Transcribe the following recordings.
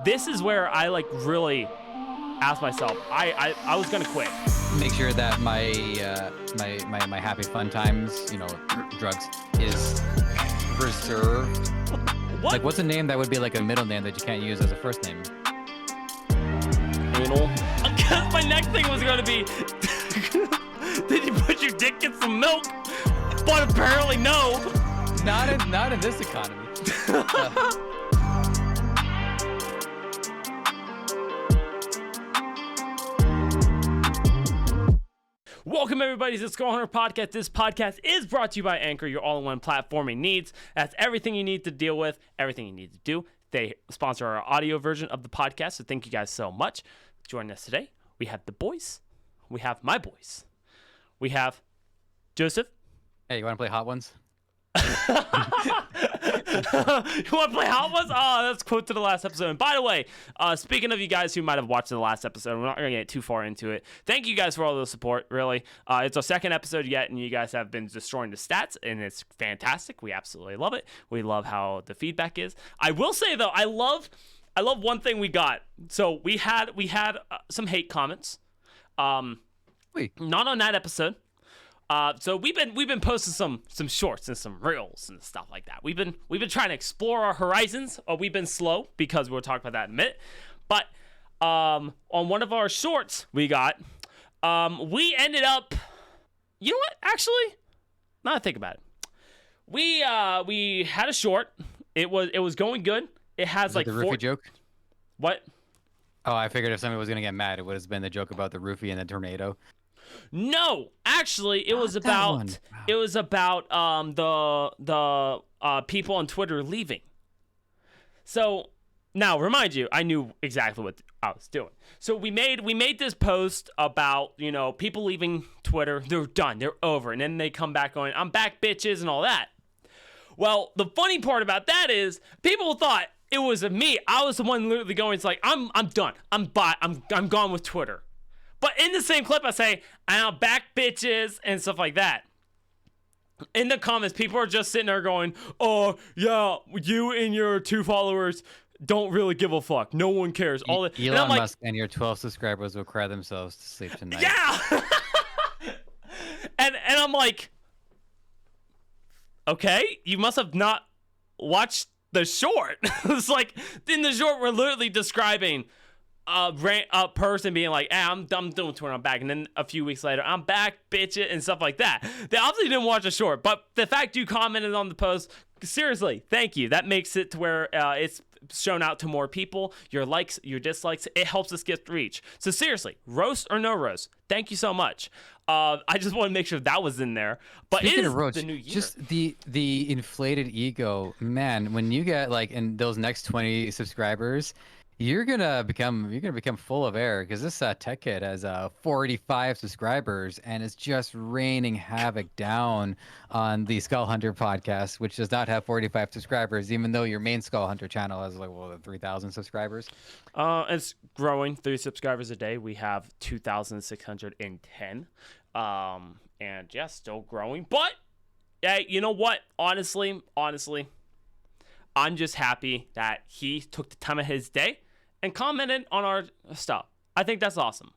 this is where I like really asked myself, I was gonna quit. Make sure that my my happy fun times, drugs, is reserved. What? Like, what's a name that would be like a middle name that you can't use as a first name? Anal. My next thing was gonna be, did you put your dick in some milk? But apparently no. Not in this economy. Welcome everybody to the Skull Hunter Podcast. This podcast is brought to you by Anchor, your all-in-one platforming needs. That's everything you need to deal with, everything you need to do. They sponsor our audio version of the podcast, so thank you guys so much. Joining us today, we have the boys. We have my boys. We have Joseph. Hey, you want to play Hot Ones? You want to play Hot Ones? Oh, that's a quote to the last episode. And by the way, speaking of you guys who might have watched the last episode, we're not going to get too far into it. Thank you guys for all the support, really. It's our second episode yet, and you guys have been destroying the stats, and it's fantastic. We absolutely love it. We love how the feedback is. I will say, though, I love one thing we got. So we had some hate comments. Not on that episode. So we've been posting some shorts and some reels and stuff like that. We've been trying to explore our horizons. We've been slow because we'll talk about that in a minute. But on one of our shorts we got, we ended up, you know what? Actually, now that I think about it, we had a short. It was going good. It has like the roofie joke. What? Oh, I figured if somebody was gonna get mad, it would have been the joke about the roofie and the tornado. No, actually, it was about the people on Twitter leaving. So now, remind you, I knew exactly what I was doing. So we made this post about people leaving Twitter. They're done. They're over, and then they come back going, "I'm back, bitches," and all that. Well, the funny part about that is people thought it was me. I was the one literally going, "It's like I'm done. I'm gone with Twitter." But in the same clip, I say, "I'm back, bitches," and stuff like that. In the comments, people are just sitting there going, "Oh, yeah, you and your 2 followers don't really give a fuck. No one cares." Elon Musk and your 12 subscribers will cry themselves to sleep tonight. Yeah! and I'm like, okay, you must have not watched the short. It's like, in the short, we're literally describing a person being like, "Hey, I'm doing Twitter, I'm back," and then a few weeks later, "I'm back, bitch," and stuff like that. They obviously didn't watch the short, but the fact you commented on the post, seriously, thank you. That makes it to where it's shown out to more people. Your likes, your dislikes, it helps us get reach. So seriously, roast or no roast, thank you so much. I just want to make sure that was in there. But Speaking it is of roast, the new year. just the inflated ego, man. When you get like in those next 20 subscribers, you're gonna become full of air, because this tech kid has 45 subscribers and it's just raining havoc down on the Skull Hunter podcast, which does not have 45 subscribers, even though your main Skull Hunter channel has like 3,000 subscribers. It's growing, 3 subscribers a day. We have 2,610, and yeah, still growing. But hey, you know what? Honestly, I'm just happy that he took the time of his day and commented on our stuff. I think that's awesome.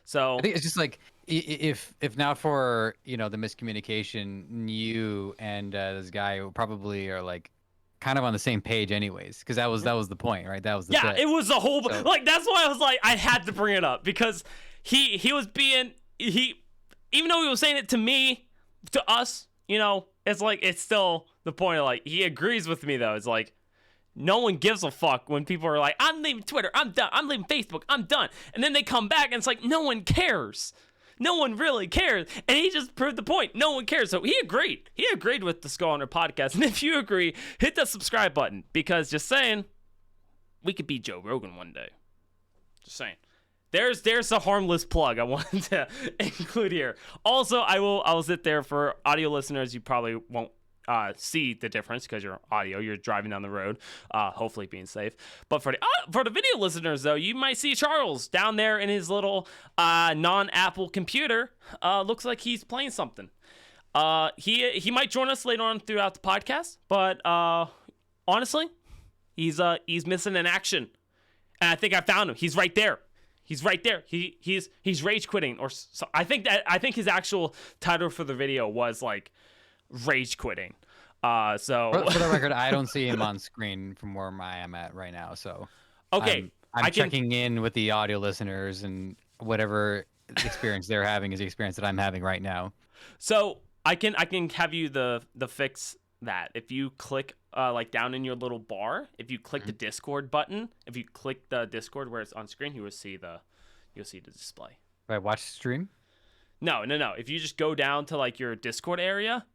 So I think it's just like, if not for the miscommunication, you and this guy probably are like kind of on the same page anyways, because that was the point, right? That was the bit. It was the whole like, that's why I was like, I had to bring it up, because he was being, even though he was saying it to me, to us, it's like, it's still the point of like, he agrees with me though. It's like, no one gives a fuck when people are like, "I'm leaving Twitter, I'm done, I'm leaving Facebook, I'm done," and then they come back and it's like, no one cares. No one really cares. And he just proved the point. No one cares. So he agreed with the Skull Hunter podcast. And if you agree, hit that subscribe button, because just saying, we could be Joe Rogan one day. Just saying. There's a harmless plug I wanted to include here. Also, I will sit there for audio listeners. You probably won't see the difference because you're audio. You're driving down the road, hopefully being safe. But for the video listeners, though, you might see Charles down there in his little non-Apple computer. Looks like he's playing something. He might join us later on throughout the podcast, but honestly, he's missing in action. And I think I found him. He's right there. He's right there. He's rage quitting, or so, I think his actual title for the video was like rage quitting. So For the record, I don't see him on screen from where I am at right now. So okay, I'm checking in with the audio listeners, and whatever experience they're having is the experience that I'm having right now. So I can have you the fix that. If you click like down in your little bar, if you click the Discord button, if you click the Discord where it's on screen, you'll see the display. Right, watch stream. No. If you just go down to like your Discord area,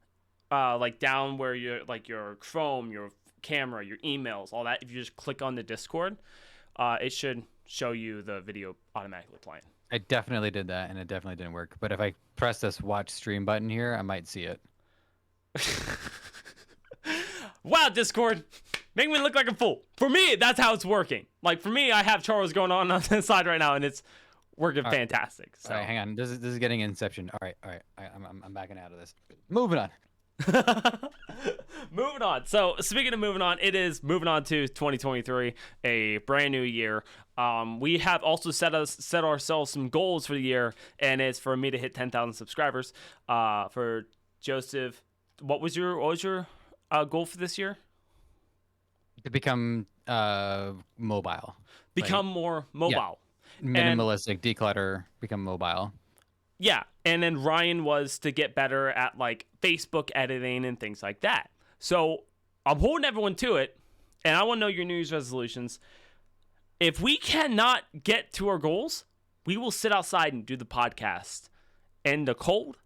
like down where you're like your Chrome, your camera, your emails, all that. If you just click on the Discord, it should show you the video automatically playing. I definitely did that, and it definitely didn't work. But if I press this watch stream button here, I might see it. Wow, Discord, make me look like a fool. For me, that's how it's working. Like for me, I have Charles going on the side right now, and it's working fantastic. So all right, hang on, this is getting Inception. All right, I'm backing out of this. Moving on. Moving on. So speaking of moving on, it is moving on to 2023, a brand new year. We have also set ourselves some goals for the year, and it's for me to hit 10,000 subscribers. For Joseph, what was your goal for this year? To become mobile. Become more mobile. Yeah. Minimalistic, declutter, become mobile. Yeah, and then Ryan was to get better at like Facebook editing and things like that. So I'm holding everyone to it, and I want to know your New Year's resolutions. If we cannot get to our goals, we will sit outside and do the podcast in the cold,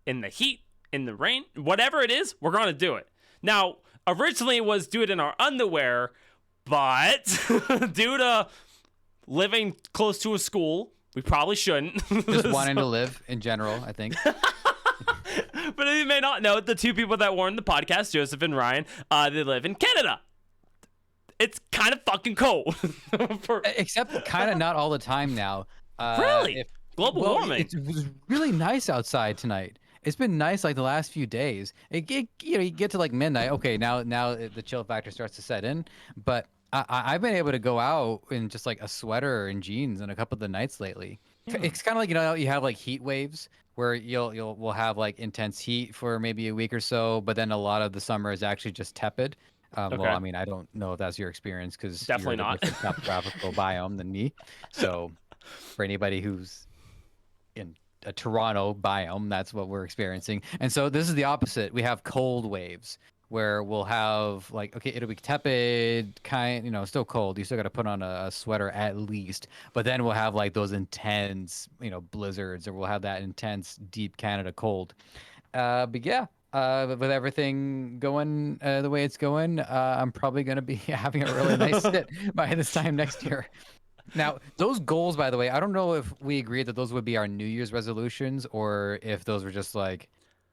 in the heat, in the rain, whatever it is, we're going to do it. Now, originally it was do it in our underwear, but due to living close to a school, we probably shouldn't. Just wanting to live in general, I think. But you may not know, the two people that were in the podcast, Joseph and Ryan, they live in Canada. It's kind of fucking cold. Except kind of not all the time now. Really? Global warming. It was really nice outside tonight. It's been nice like the last few days. You get to like midnight. Okay, now the chill factor starts to set in. But I've been able to go out in just like a sweater and jeans on a couple of the nights lately. Yeah. It's kind of like, you have like heat waves where we'll have like intense heat for maybe a week or so, but then a lot of the summer is actually just tepid. Okay. Well, I mean, I don't know if that's your experience because definitely you're in a different tropical biome than me. So for anybody who's in a Toronto biome, that's what we're experiencing. And so this is the opposite. We have cold waves where we'll have like, okay, it'll be tepid, still cold. You still got to put on a sweater at least. But then we'll have like those intense, blizzards, or we'll have that intense deep Canada cold. But yeah. With everything going the way it's going, I'm probably going to be having a really nice sit by this time next year. Now, those goals, by the way, I don't know if we agreed that those would be our New Year's resolutions or if those were just like,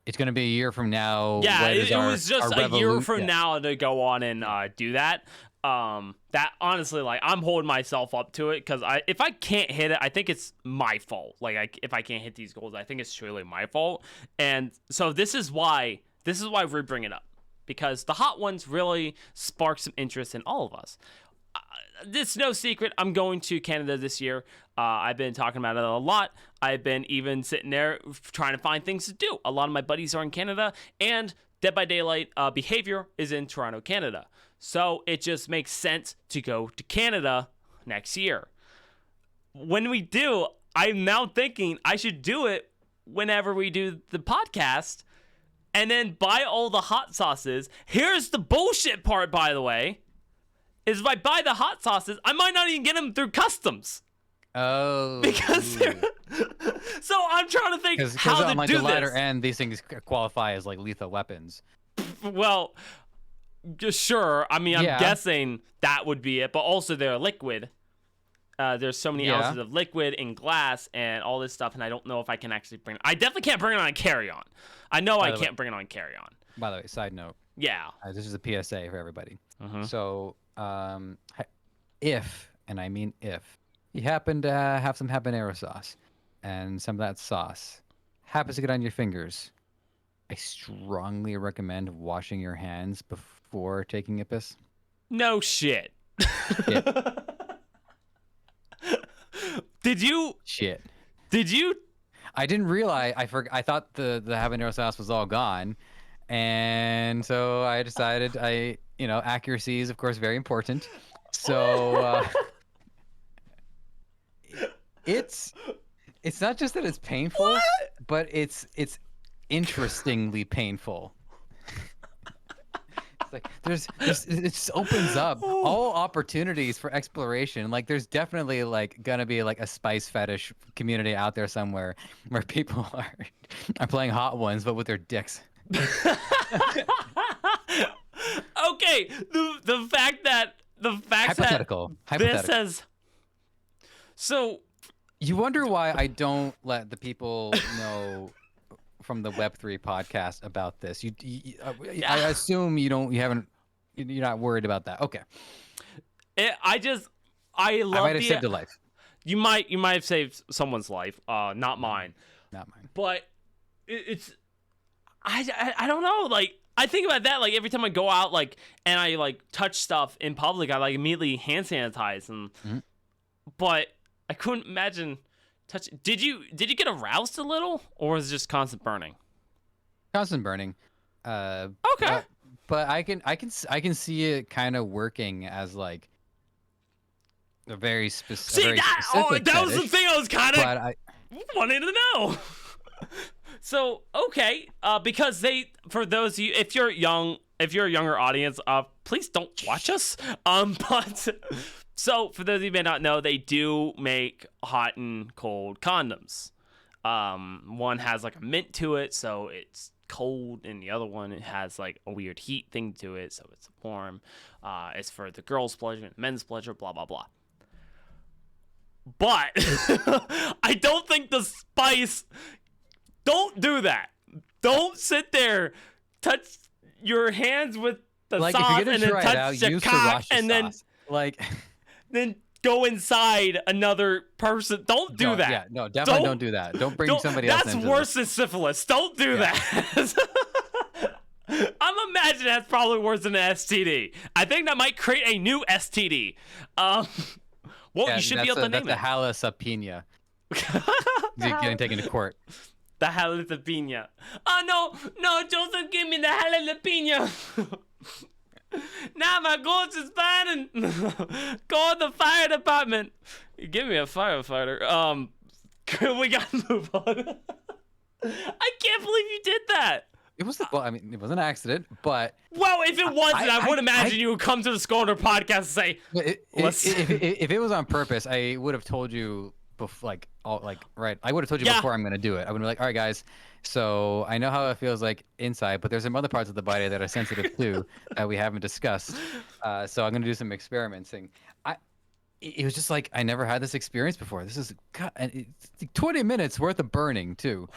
it's going to be a year from now. Yeah, it was just a year from now to go on and do that. That honestly, like, I'm holding myself up to it because if I can't hit it, I think it's my fault. Like, if I can't hit these goals, I think it's truly my fault. And so this is why we're bringing it up, because the hot ones really spark some interest in all of us. It's no secret I'm going to Canada this year. I've been talking about it a lot. I've been even sitting there trying to find things to do. A lot of my buddies are in Canada, and Dead by Daylight Behavior is in Toronto, Canada. So it just makes sense to go to Canada next year. When we do, I'm now thinking I should do it whenever we do the podcast and then buy all the hot sauces. Here's the bullshit part, by the way, is if I buy the hot sauces, I might not even get them through customs. Oh. Because so I'm trying to think how to on like do the latter this. end, these things qualify as like lethal weapons. Well, sure. I mean, I'm guessing that would be it, but also they're liquid. There's so many ounces of liquid in glass and all this stuff, and I don't know if I can actually bring it. I definitely can't bring it on carry-on. I know I can't bring it on carry-on. By the way, side note. Yeah. This is a PSA for everybody. Mm-hmm. So, if, and I mean if, you happen to have some habanero sauce, and some of that sauce happens to get on your fingers, I strongly recommend washing your hands before taking a piss. No shit. Did you? Shit. Did you? I didn't realize. I thought the habanero sauce was all gone, and so I decided accuracy is of course very important. So it's not just that it's painful, but it's interestingly painful. It's like it just opens up all opportunities for exploration. Like there's definitely like gonna be like a spice fetish community out there somewhere where people are playing Hot Ones but with their dicks. Okay, the fact that Hypothetical. This says so. You wonder why I don't let the people know from the Web3 podcast about this. I assume you're not worried about that. Okay. I love I might have saved a life. You might have saved someone's life. Not mine. Not mine. But it's I don't know. Like I think about that. Like every time I go out, like and I like touch stuff in public, I like immediately hand sanitize and. But I couldn't imagine touch. Did you get aroused a little, or was it just constant burning? Constant burning. Okay. But I can see it kind of working as like a very specific. That was the thing I was kind of wanting to know. So okay, because for those of you, if you're a younger audience, please don't watch us. But. So, for those of you who may not know, they do make hot and cold condoms. One has like a mint to it, so it's cold, and the other one it has like a weird heat thing to it, so it's warm. It's for the girls' pleasure and men's pleasure, blah, blah, blah. But I don't think the spice... Don't do that. Don't sit there, touch your hands with the sauce, and then touch your cock, and then... Then go inside another person. Don't do that. Yeah, no, definitely don't do that. Don't bring somebody else into That's worse than syphilis. Don't do that. I'm imagining that's probably worse than an STD. I think that might create a new STD. You should be able to name it. That's the halasapenia. Getting taken to court. The halasapenia. Oh, no, Joseph, give me the halasapenia. Now my ghost is fine and call the fire department. You give me a firefighter. We gotta move on. I can't believe you did that. It was it was an accident, but if it wasn't, I would imagine you would come to the Skolder podcast and say, if it was on purpose, I would have told you before, I would have told you before I'm gonna do it. I would be like, all right, guys. So I know how it feels like inside, but there's some other parts of the body that are sensitive too that we haven't discussed. So I'm going to do some experimenting. It was just like I never had this experience before. This is it's 20 minutes worth of burning too.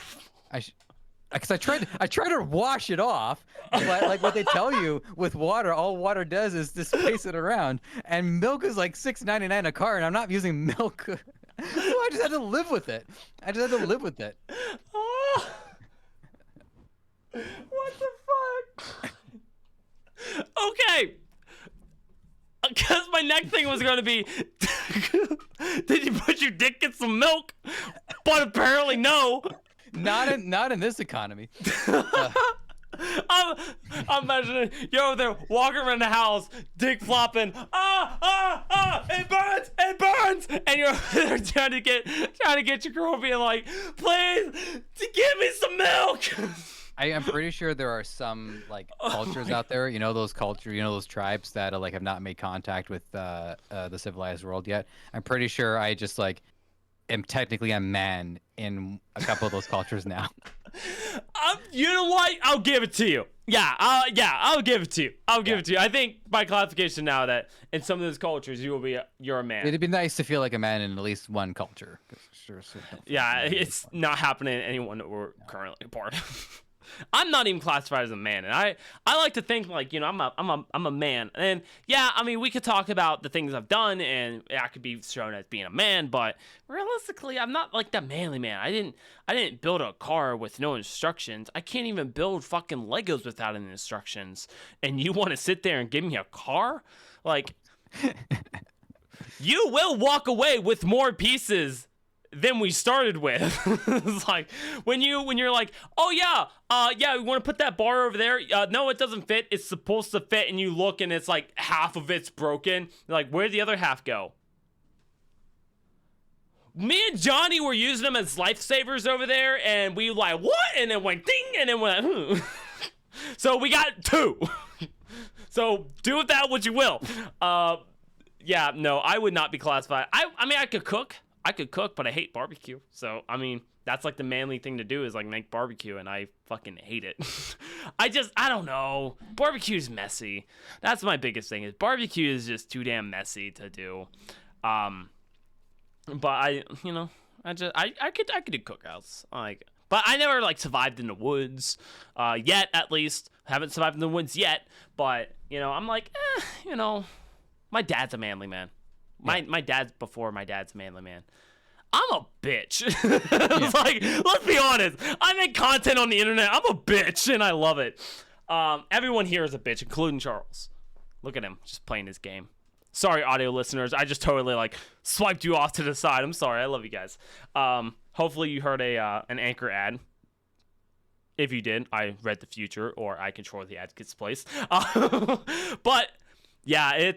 Because I tried to wash it off, but like what they tell you with water, all water does is displace it around. And milk is like $6.99 a carton. I'm not using milk. So I just had to live with it. What the fuck? Okay. Because my next thing was going to be, did you put your dick in some milk? But apparently no. Not in this economy. I'm imagining you're over there walking around the house, dick flopping. It burns, and you're over there trying to get your girl being like, please, give me some milk. I am pretty sure there are some like cultures out there, those tribes that like have not made contact with the civilized world yet. I'm pretty sure I just like am technically a man in a couple of those cultures now. You know what? I'll give it to you. I'll give it to you. It to you. I think by classification now that in some of those cultures you're a man. It'd be nice to feel like a man in at least one culture. It's not happening in anyone that we're currently a part of. I'm not even classified as a man, and I like to think like I'm a man, and we could talk about the things I've done, and I could be shown as being a man, but realistically, I'm not like the manly man. I didn't build a car with no instructions. I can't even build fucking Legos without any instructions, and you want to sit there and give me a car? Like, you will walk away with more pieces than we started with. It's like when you're like, oh yeah, we want to put that bar over there. No, it doesn't fit. It's supposed to fit, and you look and it's like half of it's broken. You're like, where'd the other half go? Me and Johnny were using them as lifesavers over there, and we like, what? And it went ding, and it went, So we got 2. So do with that what you will. Yeah, no, I would not be classified. I mean, I could cook, but I hate barbecue. So, I mean, that's like the manly thing to do is like make barbecue, and I fucking hate it. I don't know. Barbecue's messy. That's my biggest thing is barbecue is just too damn messy to do. But I could do cookouts. Like, but I never like survived in the woods, yet at least. Haven't survived in the woods yet. But I'm like, my dad's a manly man. My dad's before my dad's a manly man. I'm a bitch. It's like, let's be honest. I make content on the internet. I'm a bitch, and I love it. Everyone here is a bitch, including Charles. Look at him, just playing his game. Sorry, audio listeners. I just totally like swiped you off to the side. I'm sorry. I love you guys. Hopefully you heard an Anchor ad. If you did, I read the future, or I control the advocate's place. But yeah,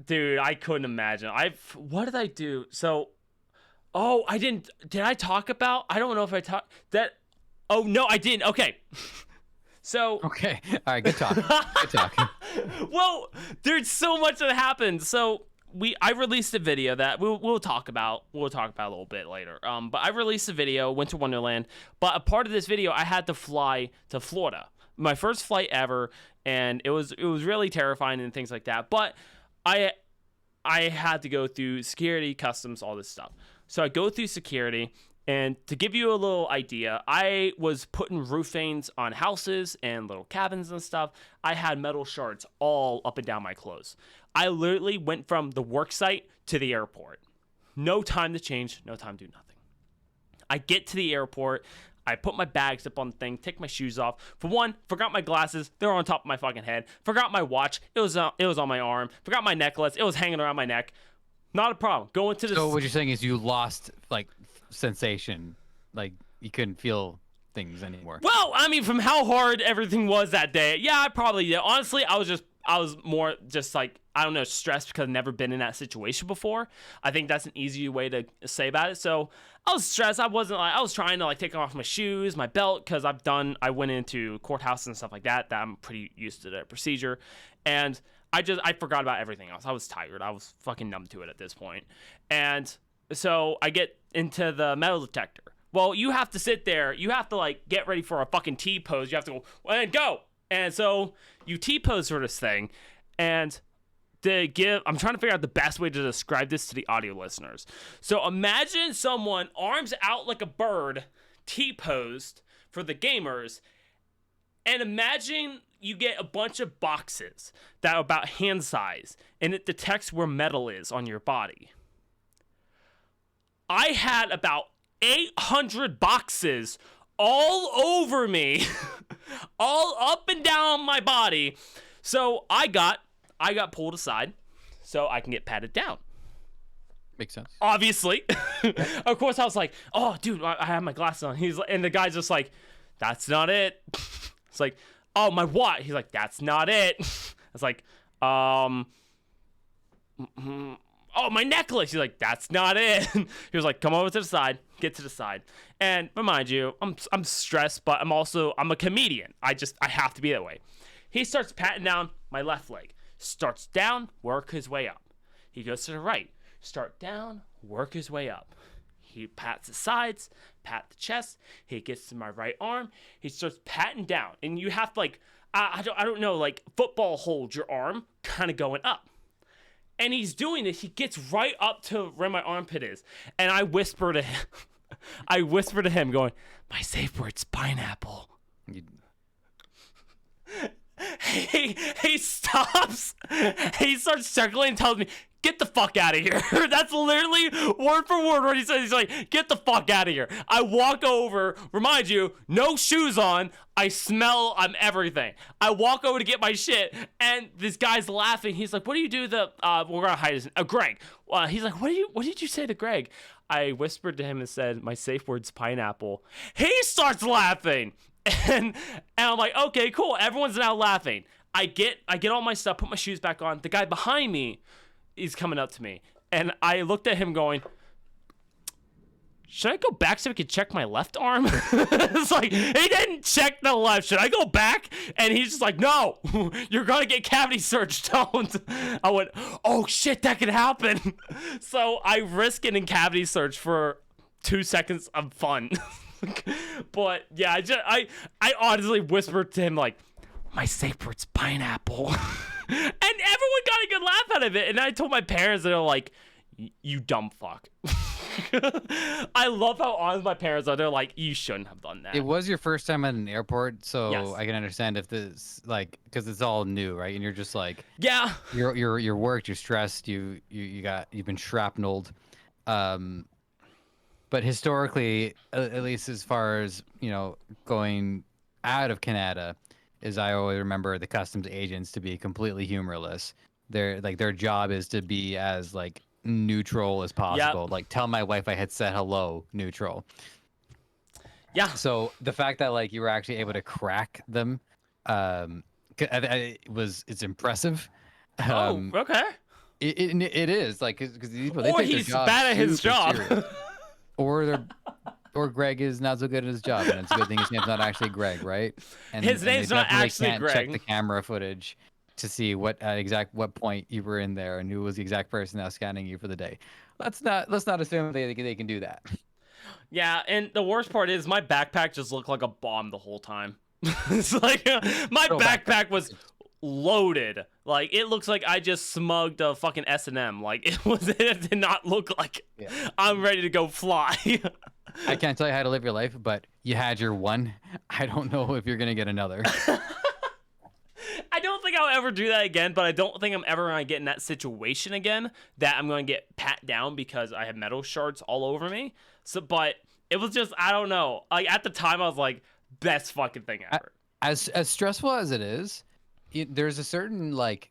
dude, I couldn't imagine. What did I do? So, I didn't. Did I talk about? I don't know if I talked that. Oh no, I didn't. Okay. So okay, all right, good talk. Good talk. Well, there's so much that happened. So I released a video that we'll talk about. We'll talk about a little bit later. But I released a video, went to Wonderland. But a part of this video, I had to fly to Florida, my first flight ever, and it was really terrifying and things like that. But I had to go through security, customs, all this stuff. So I go through security. And to give you a little idea, I was putting roof veins on houses and little cabins and stuff. I had metal shards all up and down my clothes. I literally went from the work site to the airport. No time to change, no time to do nothing. I get to the airport. I put my bags up on the thing, take my shoes off. For one, forgot my glasses. They're on top of my fucking head. Forgot my watch. It was on my arm. Forgot my necklace. It was hanging around my neck. Not a problem. Going to the. So what you're saying is you lost like sensation, like you couldn't feel things anymore. Well, I mean, from how hard everything was that day, yeah, I probably did. Honestly, I was more just like, I don't know, stressed because I've never been in that situation before. I think that's an easy way to say about it. So I was stressed. I was trying to like take off my shoes, my belt, because I went into courthouse and stuff like that I'm pretty used to the procedure. And I forgot about everything else. I was tired. I was fucking numb to it at this point. And so I get into the metal detector. Well, you have to sit there. You have to like get ready for a fucking T-pose. You have to go and go. And so you T-pose for this thing. And I'm trying to figure out the best way to describe this to the audio listeners. So imagine someone arms out like a bird, T-posed for the gamers. And imagine you get a bunch of boxes that are about hand size, and it detects where metal is on your body. I had about 800 boxes all over me, all up and down my body. So I got pulled aside so I can get patted down. Makes sense. Obviously. Of course, I was like, oh, dude, I have my glasses on. And the guy's just like, that's not it. It's like, oh, my what? He's like, that's not it. I was like, oh, my necklace. He's like, that's not it. He was like, come over to the side, get to the side. And remind you, I'm stressed, but I'm a comedian. I have to be that way. He starts patting down my left leg. Starts down, work his way up. He goes to the right. Start down, work his way up. He pats the sides, pat the chest. He gets to my right arm. He starts patting down. And you have to like, I don't know, like football hold your arm kind of going up. And he's doing this. He gets right up to where my armpit is. And I whisper to him, going, my safe word's pineapple. he stops. He starts circling and tells me, "Get the fuck out of here." That's literally word for word what he says. He's like, "Get the fuck out of here." I walk over, remind you, no shoes on. I smell everything. I walk over to get my shit, and this guy's laughing. He's like, "What do you do?" We're gonna hide his Greg. He's like, What did you say to Greg?" I whispered to him and said, "My safe word's pineapple." He starts laughing, and I'm like, "Okay, cool." Everyone's now laughing. I get all my stuff, put my shoes back on. The guy behind me, he's coming up to me, and I looked at him going, "Should I go back so we can check my left arm?" It's like, he didn't check the left. Should I go back? And he's just like, "No, you're gonna get cavity searched." Don't. I went, "Oh shit, that could happen." So I risk getting cavity search for 2 seconds of fun. But yeah, I honestly whispered to him like, "My safe word's pineapple." And everyone got a good laugh out of it. And I told my parents, and they're like, "You dumb fuck." I love how honest my parents are. They're like, "You shouldn't have done that." It was your first time at an airport, so Yes. I can understand if this, like, because it's all new, right? And you're just like, Yeah. you're worked, you're stressed, you've been shrapneled. But historically, at least as far as going out of Canada, is I always remember the customs agents to be completely humorless. Their job is to be as like neutral as possible. Like, tell my wife I had said hello, neutral. Yeah. So the fact that like you were actually able to crack them, it's impressive. Okay. It is like because people they Or take their he's job bad at his super job. serious. Or Greg is not so good at his job, and it's a good thing his name's not actually Greg, right? And His they name's not definitely actually can't Greg. check the camera footage to see what point you were in there and who was the exact person that was scanning you for the day. Let's not assume they can do that. Yeah, and the worst part is my backpack just looked like a bomb the whole time. It's like my backpack was loaded. Like, it looks like I just smugged a fucking S&M. Like, it did not look like I'm ready to go fly. I can't tell you how to live your life, but you had your one. I don't know if you're gonna get another. I don't think I'll ever do that again, but I don't think I'm ever gonna get in that situation again that I'm gonna get pat down because I have metal shards all over me. So, but it was just, I don't know. Like, at the time, I was like, best fucking thing ever. As stressful as it is, there's a certain like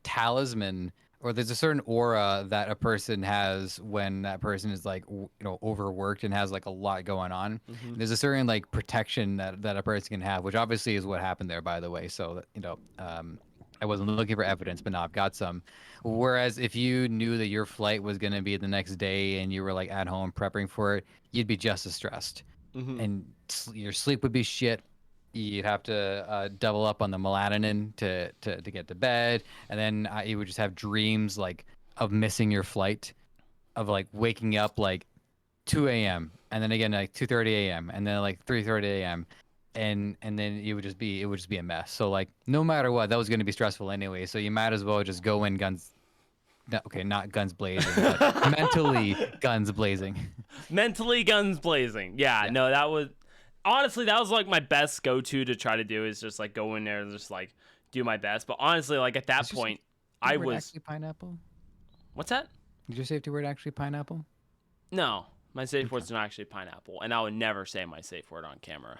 talisman, or there's a certain aura that a person has when that person is like overworked and has like a lot going on. Mm-hmm. There's a certain like protection that a person can have, which obviously is what happened there, by the way. So I wasn't looking for evidence, but now I've got some. Whereas if you knew that your flight was going to be the next day and you were like at home prepping for it, you'd be just as stressed. Mm-hmm. And your sleep would be shit. You'd have to double up on the melatonin to get to bed, and then you would just have dreams like of missing your flight, of like waking up like 2 a.m. and then again like 2:30 a.m. and then like 3:30 a.m. and then it would just be a mess. So like no matter what, that was going to be stressful anyway. So you might as well just go in guns. Okay, not guns blazing, but mentally guns blazing. Mentally guns blazing. Yeah, no, that was honestly like my best go-to to try to do is just like go in there and just like do my best. But honestly, like at that point, I was actually pineapple. What's that? Did your safety word actually pineapple? No, my safe word's not actually pineapple, and I would never say my safe word on camera.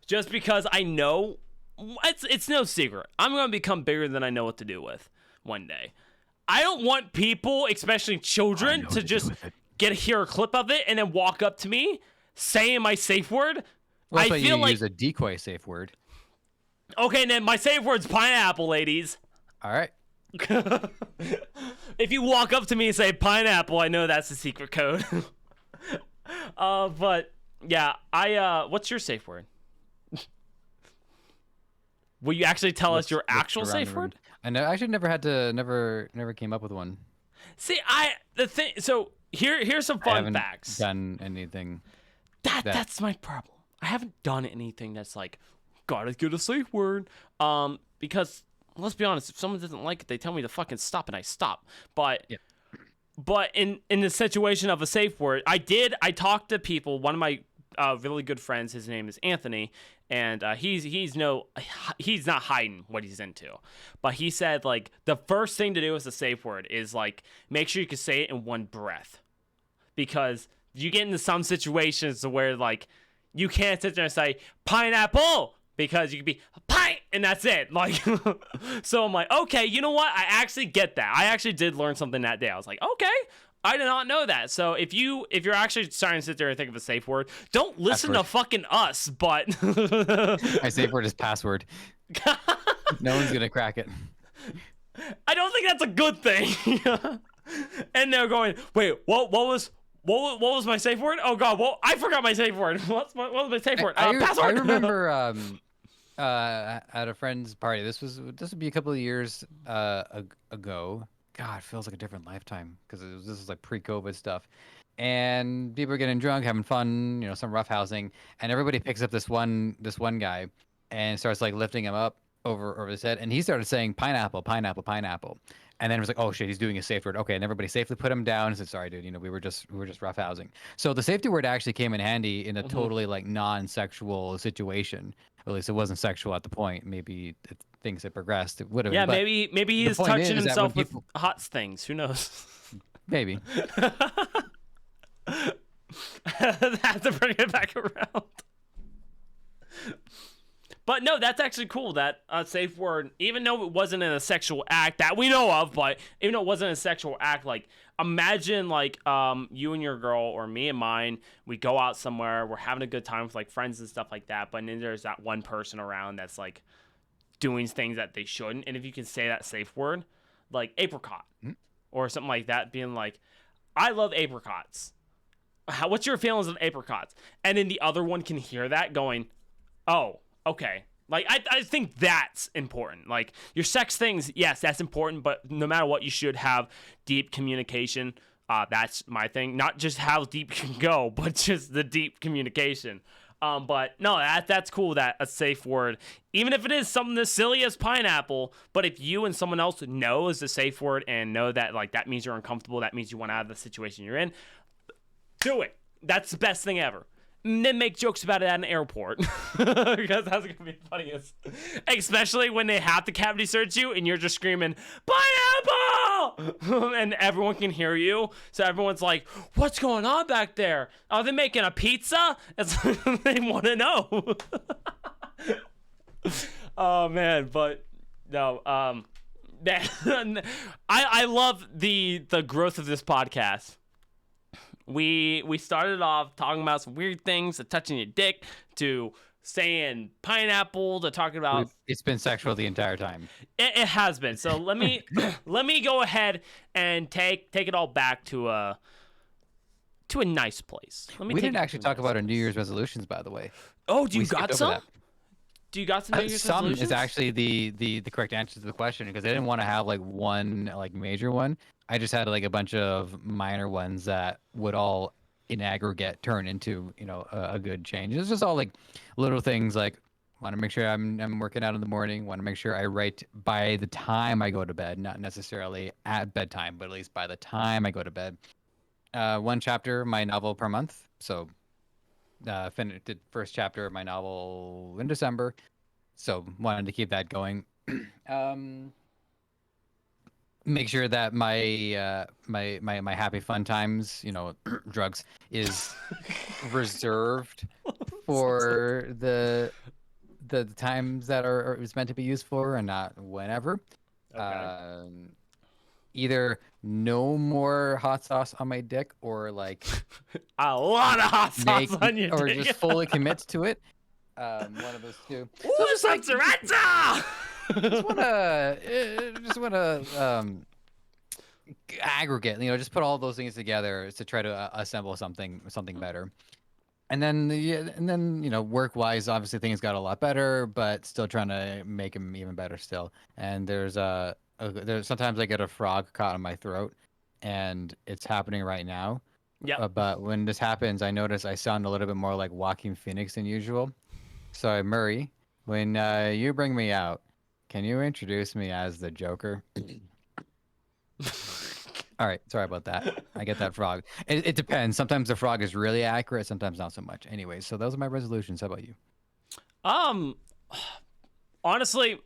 Just because I know it's no secret. I'm gonna become bigger than I know what to do with one day. I don't want people, especially children, to just hear a clip of it and then walk up to me saying my safe word. Well, I feel like use a decoy safe word. Okay, then my safe word's pineapple, ladies. All right. If you walk up to me and say pineapple, I know that's the secret code. But yeah, what's your safe word? Will you actually tell us your actual safe word? I know. I actually never came up with one. See, so here's some fun facts. Done anything? That's my problem. I haven't done anything that's like, gotta get a safe word. Because let's be honest, if someone doesn't like it, they tell me to fucking stop, and I stop. But in the situation of a safe word, I talked to people. One of my really good friends. His name is Anthony, and he's not hiding what he's into, but he said like the first thing to do as a safe word is like make sure you can say it in one breath, because you get into some situations where like you can't sit there and say pineapple because you could be pint and that's it. Like, so I'm like, okay, you know what? I actually get that. I actually did learn something that day. I was like, okay, I did not know that. So if you're actually starting to sit there and think of a safe word, don't listen to fucking us. But My safe word is password. No one's gonna crack it. I don't think that's a good thing. And they're going, wait, what was my safe word? Oh god, well I forgot my safe word. What was my safe word? Password. I remember at a friend's party. This would be a couple of years ago. God, it feels like a different lifetime because this is like pre-COVID stuff, and people are getting drunk, having fun, some roughhousing, and everybody picks up this one guy and starts like lifting him up over his head, and he started saying pineapple, pineapple, pineapple. And then it was like, oh shit, he's doing a safe word. Okay, and everybody safely put him down and said, sorry, dude, we were just roughhousing. So the safety word actually came in handy in a totally like non-sexual situation. At least it wasn't sexual at the point. Maybe things had progressed. It would have. Yeah, But maybe he's touching himself with hot things. Who knows? Maybe. Have to bring it back around. But no, that's actually cool. That safe word, even though it wasn't in a sexual act that we know of, but even though it wasn't a sexual act, like imagine like you and your girl or me and mine, we go out somewhere, we're having a good time with like friends and stuff like that, but then there's that one person around that's like doing things that they shouldn't, and if you can say that safe word, like apricot or something like that, being like, I love apricots. What's your feelings on apricots? And then the other one can hear that going, oh, okay. Like, I think that's important. Like, your sex things, yes, that's important, but no matter what, you should have deep communication. That's my thing. Not just how deep you can go, but just the deep communication. But no, that's cool, that a safe word, even if it is something as silly as pineapple, but if you and someone else know is a safe word and know that, like, that means you're uncomfortable, that means you want out of the situation you're in, do it. That's the best thing ever. And then make jokes about it at an airport because that's gonna be the funniest, especially when they have to cavity search you and you're just screaming pineapple and everyone can hear you, so everyone's like, what's going on back there? Are they making a pizza? It's they want to know. Oh man, but no, man, I love the growth of this podcast. We started off talking about some weird things, to touching your dick, to saying pineapple, to talking about. It's been sexual the entire time. It has been. So let me go ahead and take it all back to a nice place. We didn't actually talk about our New Year's resolutions, by the way. Oh, do you got some? Do you got some New Year's resolutions? Some is actually the correct answer to the question, because I didn't want to have like one like major one. I just had like a bunch of minor ones that would all in aggregate turn into, a good change. It's just all like little things, like want to make sure I'm working out in the morning, want to make sure I write by the time I go to bed, not necessarily at bedtime, but at least by the time I go to bed. One chapter of my novel per month. So finished the first chapter of my novel in December. So wanted to keep that going. Make sure that my my happy fun times, drugs, is reserved for the times that are it's meant to be used for, and not whenever. Okay. Either no more hot sauce on my dick, or like a lot of hot sauce on your or dick, or just fully commit to it. One of those two. Ooh, so just like sriracha! just wanna aggregate, just put all those things together to try to assemble something better. And then work wise, obviously things got a lot better, but still trying to make them even better still. And there's sometimes I get a frog caught in my throat, and it's happening right now. Yeah. But when this happens, I notice I sound a little bit more like Joaquin Phoenix than usual. So Murray, when you bring me out, can you introduce me as the Joker? All right, sorry about that. I get that frog. It depends. Sometimes the frog is really accurate, sometimes not so much. Anyways, so those are my resolutions. How about you? Um, honestly,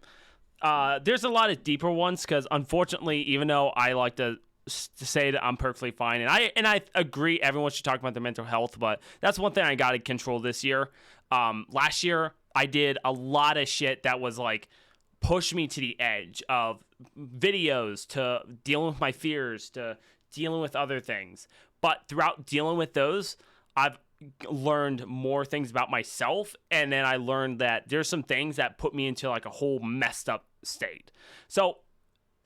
there's a lot of deeper ones because unfortunately, even though I like to say that I'm perfectly fine, and I agree everyone should talk about their mental health, but that's one thing I got to control this year. Last year I did a lot of shit that was like push me to the edge of videos to dealing with my fears to dealing with other things. But throughout dealing with those, I've learned more things about myself, and then I learned that there's some things that put me into like a whole messed up state. So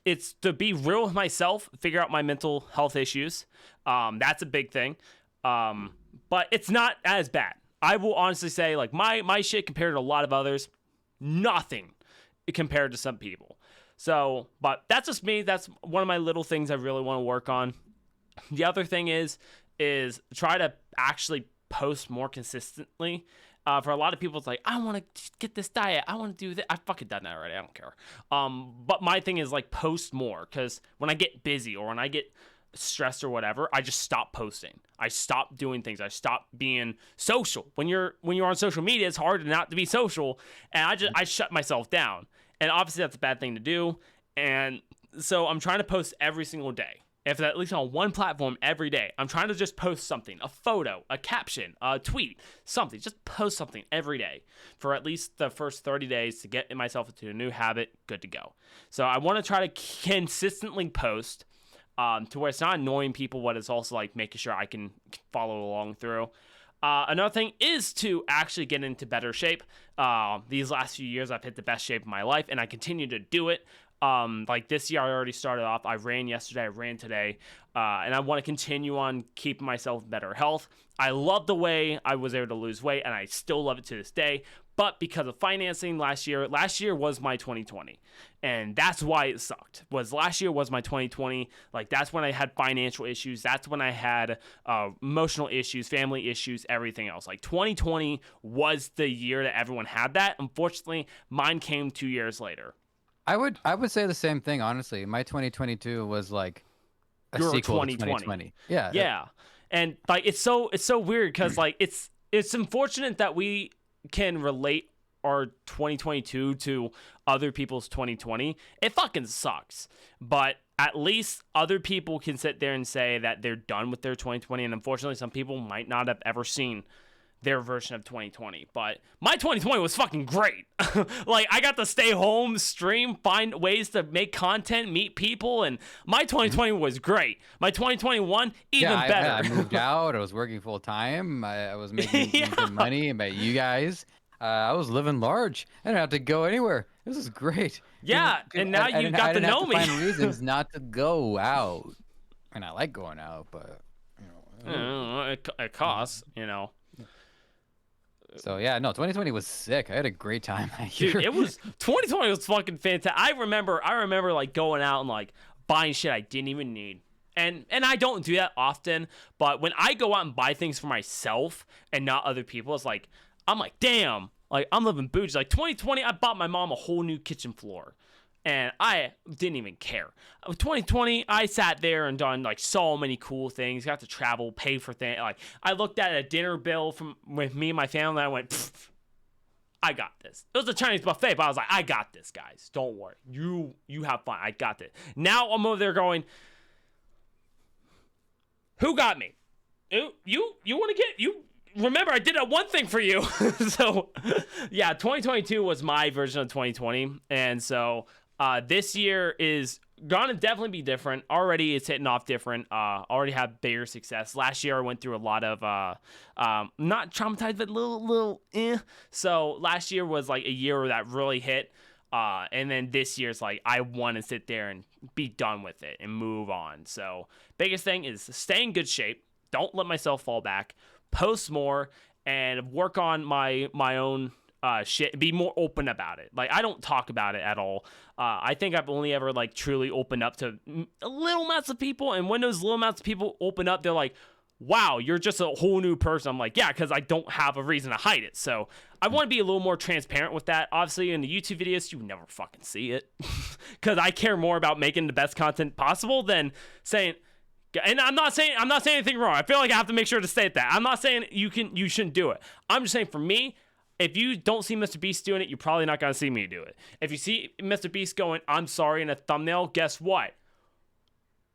it's to be real with myself, figure out my mental health issues. That's a big thing. But it's not as bad. I will honestly say, like, my shit compared to a lot of others, nothing compared to some people. So, but that's just me. That's one of my little things I really want to work on. The other thing is try to actually post more consistently. For a lot of people, it's like, I want to get this diet. I want to do that. I've fucking done that already. I don't care. But my thing is like post more, because when I get busy or when I get stressed or whatever, I just stop posting. I stop doing things. I stop being social. When you're on social media, it's hard not to be social, and I shut myself down. And obviously that's a bad thing to do. And so I'm trying to post every single day. If at least on one platform every day, I'm trying to just post something, a photo, a caption, a tweet, something. Just post something every day for at least the first 30 days to get myself into a new habit, good to go. So I want to try to consistently post to where it's not annoying people, but it's also like making sure I can follow along through. Another thing is to actually get into better shape. These last few years, I've hit the best shape of my life, and I continue to do it. Like this year, I already started off. I ran yesterday, I ran today, and I want to continue on keeping myself in better health. I love the way I was able to lose weight, and I still love it to this day. But because of financing last year was my 2020, and that's why it sucked. Last year was my 2020. Like that's when I had financial issues. That's when I had emotional issues, family issues, everything else. Like 2020 was the year that everyone had that. Unfortunately, mine came 2 years later. I would say the same thing, honestly. My 2022 was like a Your sequel to 2020. 2020. Yeah. Yeah. And like it's so weird because like it's unfortunate that we can relate our 2022 to other people's 2020. It fucking sucks. But at least other people can sit there and say that they're done with their 2020, and unfortunately some people might not have ever seen their version of 2020. But my 2020 was fucking great. Like I got to stay home, stream, find ways to make content, meet people, and my 2020 was great. My 2021 even better. I moved out. I was working full time. I was making good money. I met you guys. I was living large. I didn't have to go anywhere. This is great. Yeah, and now you got to know me. I didn't have to find reasons not to go out. And I like going out, but it costs, you know. So yeah, no, 2020 was sick. I had a great time that year. Dude, 2020 was fucking fantastic. I remember like going out and like buying shit I didn't even need. And I don't do that often, but when I go out and buy things for myself and not other people, it's like I'm like, damn, like I'm living bougie. Like 2020, I bought my mom a whole new kitchen floor. And I didn't even care. 2020, I sat there and done like so many cool things. Got to travel, pay for things. Like I looked at a dinner bill with me and my family. And I went, I got this. It was a Chinese buffet, but I was like, I got this, guys. Don't worry. You have fun. I got this. Now I'm over there going, who got me? You want to get you? Remember, I did that one thing for you. So, yeah, 2022 was my version of 2020, and so. This year is gonna definitely be different. Already it's hitting off different. Already have bigger success. Last year I went through a lot of not traumatized, but little So last year was like a year where that really hit. And then this year's like I want to sit there and be done with it and move on. So biggest thing is stay in good shape. Don't let myself fall back. Post more and work on my own shit. Be more open about it. Like I don't talk about it at all. I think I've only ever like truly opened up to little amounts of people, and when those little amounts of people open up, they're like, wow, you're just a whole new person. I'm like, yeah, because I don't have a reason to hide it. So I want to be a little more transparent with that. Obviously in the YouTube videos, you never fucking see it because I care more about making the best content possible than saying, And I'm not saying anything wrong. I feel like I have to make sure to state that. I'm not saying you shouldn't do it. I'm just saying for me, if you don't see Mr. Beast doing it, you're probably not gonna see me do it. If you see Mr. Beast going, "I'm sorry" in a thumbnail, guess what?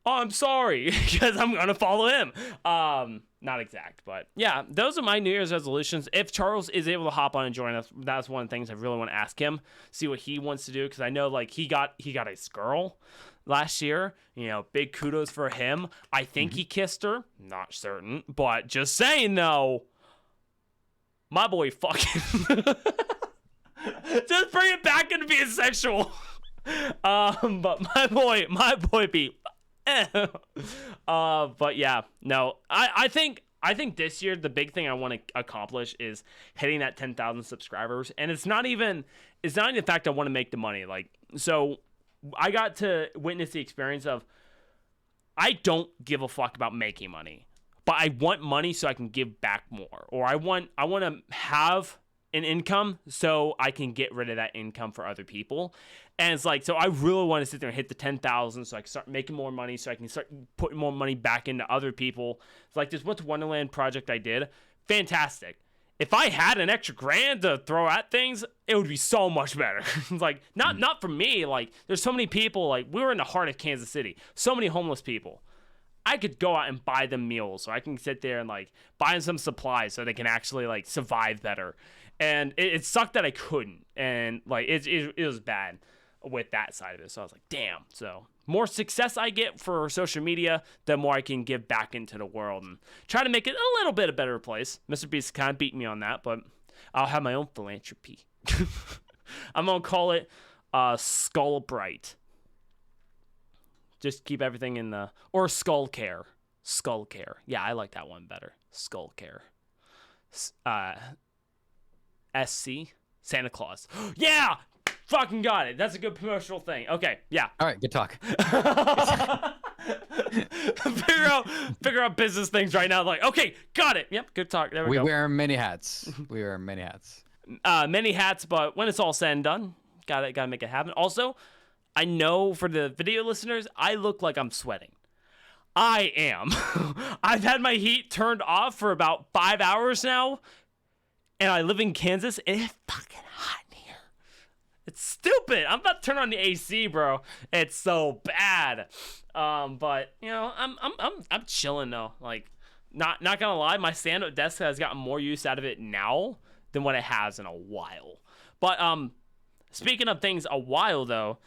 I'm sorry, because I'm gonna follow him. Not exact, but yeah, those are my New Year's resolutions. If Charles is able to hop on and join us, that's one of the things I really want to ask him, see what he wants to do, because I know like he got his girl last year. You know, big kudos for him. I think he kissed her, not certain, but just saying though, my boy fucking just bring it back into being sexual. But my boy be but yeah, no, I think this year the big thing I want to accomplish is hitting that 10,000 subscribers, and it's not even the fact I want to make the money. Like, so I got to witness the experience of, I don't give a fuck about making money, but I want money so I can give back more, or I want to have an income so I can get rid of that income for other people. And it's like, so I really want to sit there and hit the 10,000 so I can start making more money, so I can start putting more money back into other people. It's like this Wonderland project I did, fantastic. If I had an extra grand to throw at things, it would be so much better. Like, not for me. Like, there's so many people. Like, we were in the heart of Kansas City, so many homeless people. I could go out and buy them meals, so I can sit there and like buy them some supplies so they can actually like survive better. And it sucked that I couldn't, and like it was bad with that side of it. So I was like, damn. So more success I get for social media, the more I can give back into the world and try to make it a little bit a better place. Mr. Beast kind of beat me on that, but I'll have my own philanthropy. I'm gonna call it Skull Bright. Just keep everything in the, or Skull Care. Skull Care. Yeah, I like that one better. Skull Care. SC Santa Claus. Yeah, fucking got it. That's a good promotional thing. Okay, yeah. All right, good talk. figure out business things right now. Like, okay, got it. Yep, good talk. There we go. We wear many hats. We wear many hats. Many hats, but when it's all said and done, gotta make it happen. Also, I know for the video listeners, I look like I'm sweating. I am. I've had my heat turned off for about 5 hours now, and I live in Kansas, and it's fucking hot in here. It's stupid. I'm about to turn on the AC, bro. It's so bad. But you know, I'm chilling though. Like, not gonna lie, my stand-up desk has gotten more use out of it now than what it has in a while. But speaking of things a while though,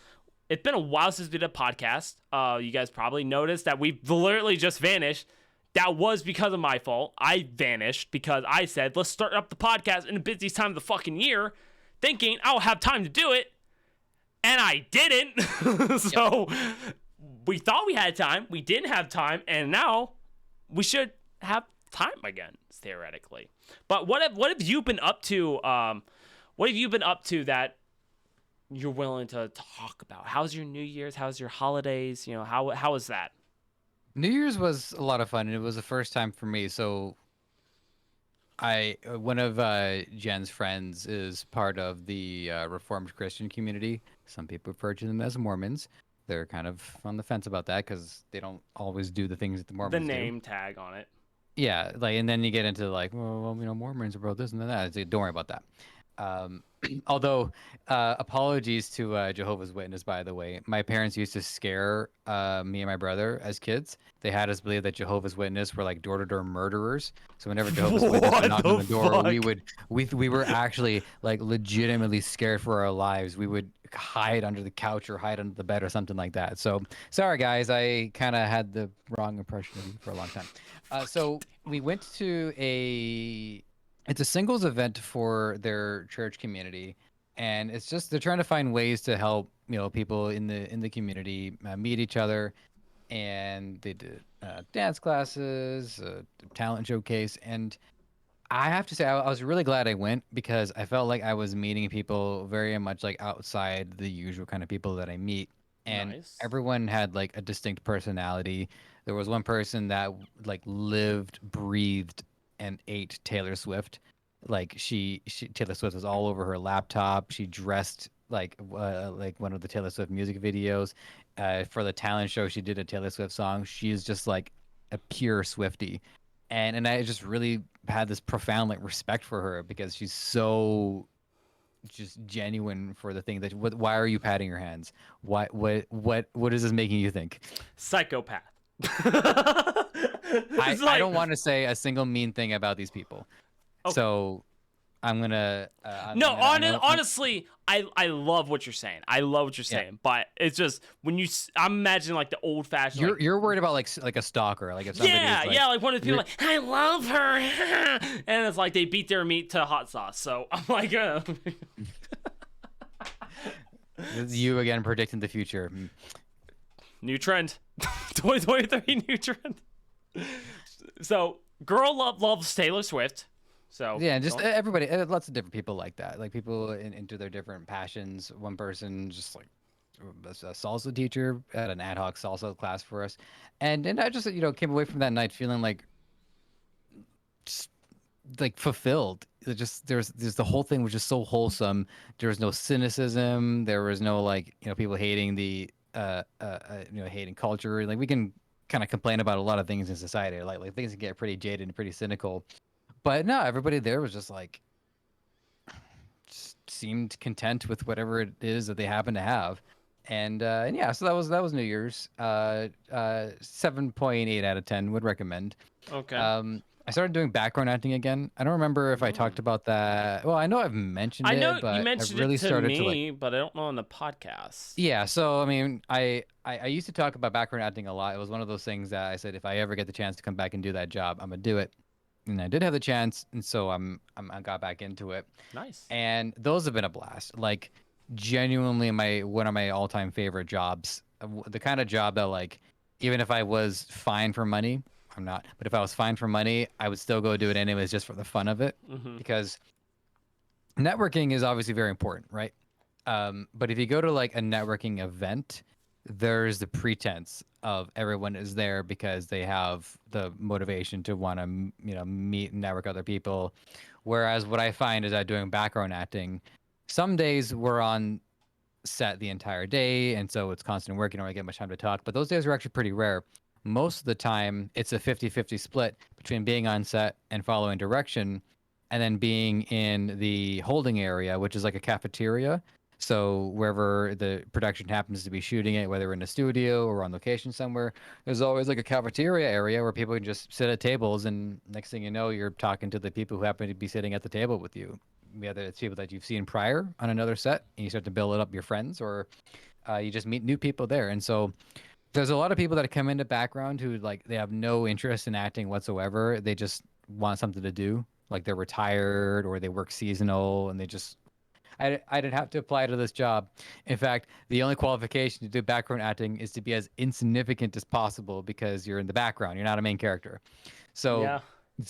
it's been a while since we did a podcast. You guys probably noticed that we've literally just vanished. That was because of my fault. I vanished because I said, let's start up the podcast in the busiest time of the fucking year, thinking I'll have time to do it. And I didn't. So we thought we had time. We didn't have time. And now we should have time again, theoretically. But what have you been up to? What have you been up to that you're willing to talk about? How's your New Year's? How's your holidays? You know, how was that? New Year's was a lot of fun, and it was the first time for me. So, one of Jen's friends is part of the Reformed Christian community. Some people refer to them as Mormons. They're kind of on the fence about that because they don't always do the things that the Mormons do. The name tag on it. Yeah, like, and then you get into like, well, you know, Mormons about this and that. It's like, don't worry about that. Although, apologies to Jehovah's Witness, by the way. My parents used to scare me and my brother as kids. They had us believe that Jehovah's Witness were like door-to-door murderers. So whenever Jehovah's Witness would knock on the door, we were actually like legitimately scared for our lives. We would hide under the couch or hide under the bed or something like that. So sorry, guys, I kind of had the wrong impression of you for a long time. So we went to it's a singles event for their church community, and it's just they're trying to find ways to help, you know, people in the community meet each other. And they did dance classes, talent showcase, and I have to say I was really glad I went because I felt like I was meeting people very much like outside the usual kind of people that I meet, and Nice. everyone had like a distinct personality. There was one person that like lived, breathed, and ate Taylor Swift. Like Taylor Swift was all over her laptop. She dressed like one of the Taylor Swift music videos. For the talent show, she did a Taylor Swift song. She is just like a pure Swiftie, and I just really had this profound like respect for her because she's so just genuine for the thing that why are you patting your hands? What is this making you think? Psychopath. I It's I like, don't want to say a single mean thing about these people. okay. So I'm gonna No, I'm honestly, I love what you're saying. I love what you're yeah. saying, but it's just when I'm imagining like the old fashioned like, You're worried about like a stalker, like if somebody yeah, is like yeah, like one of the people you're like, I love her, and it's like they beat their meat to hot sauce. So I'm like, you again predicting the future. new trend, 2023 new trend. So girl loves Taylor Swift. So Yeah, and just everybody, lots of different people like that. Like people into their different passions. One person just like was a salsa teacher at an ad hoc salsa class for us, and I just came away from that night feeling just like fulfilled. It just there's the whole thing was just so wholesome. There was no cynicism. There was no like people hating the hating culture. Like we can kind of complain about a lot of things in society. Like things can get pretty jaded and pretty cynical. But no, everybody there was just like just seemed content with whatever it is that they happen to have. And yeah, so that was New Year's. 7.8 out of 10 would recommend. okay. I started doing background acting again. I don't remember if I talked Mm. about that. Well, I know I've mentioned I it, know you but I mentioned it really to started to like. me, but I don't know on the podcast. Yeah, so I mean, I used to talk about background acting a lot. It was one of those things that I said if I ever get the chance to come back and do that job, I'm gonna do it. And I did have the chance, and so I got back into it. Nice. And those have been a blast. Like genuinely my one of my all-time favorite jobs. The kind of job that like even if I was fine for money, I'm not, but if I was fine for money, I would still go do it anyways just for the fun of it Hmm. because networking is obviously very important, right? But if you go to like a networking event, there's the pretense of everyone is there because they have the motivation to want to, meet and network other people. Whereas what I find is that doing background acting, some days we're on set the entire day, and so it's constant work. You don't really get much time to talk, but those days are actually pretty rare. Most of the time, it's a 50-50 split between being on set and following direction, and then being in the holding area, which is like a cafeteria. So wherever the production happens to be shooting it, whether in a studio or on location somewhere, there's always like a cafeteria area where people can just sit at tables, and next thing you know, you're talking to the people who happen to be sitting at the table with you, whether it's people that you've seen prior on another set and you start to build up your friends, or you just meet new people there. And so there's a lot of people that come into background who like they have no interest in acting whatsoever. They just want something to do. Like they're retired or they work seasonal and they just I didn't have to apply to this job. In fact, the only qualification to do background acting is to be as insignificant as possible because you're in the background. You're not a main character. So Yeah.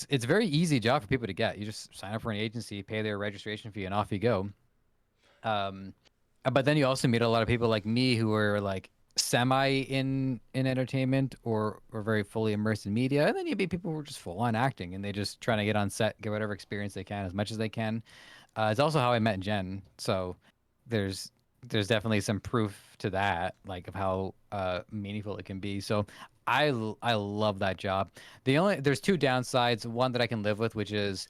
it's a very easy job for people to get. You just sign up for an agency, pay their registration fee, and off you go. Um, but then you also meet a lot of people like me who are like semi in entertainment or very fully immersed in media, and then you meet people who are just full on acting and they just trying to get on set, get whatever experience they can as much as they can. It's also how I met Jen, so there's there's definitely some proof to that, like of how meaningful it can be. So I love that job. There's two downsides. One that I can live with, which is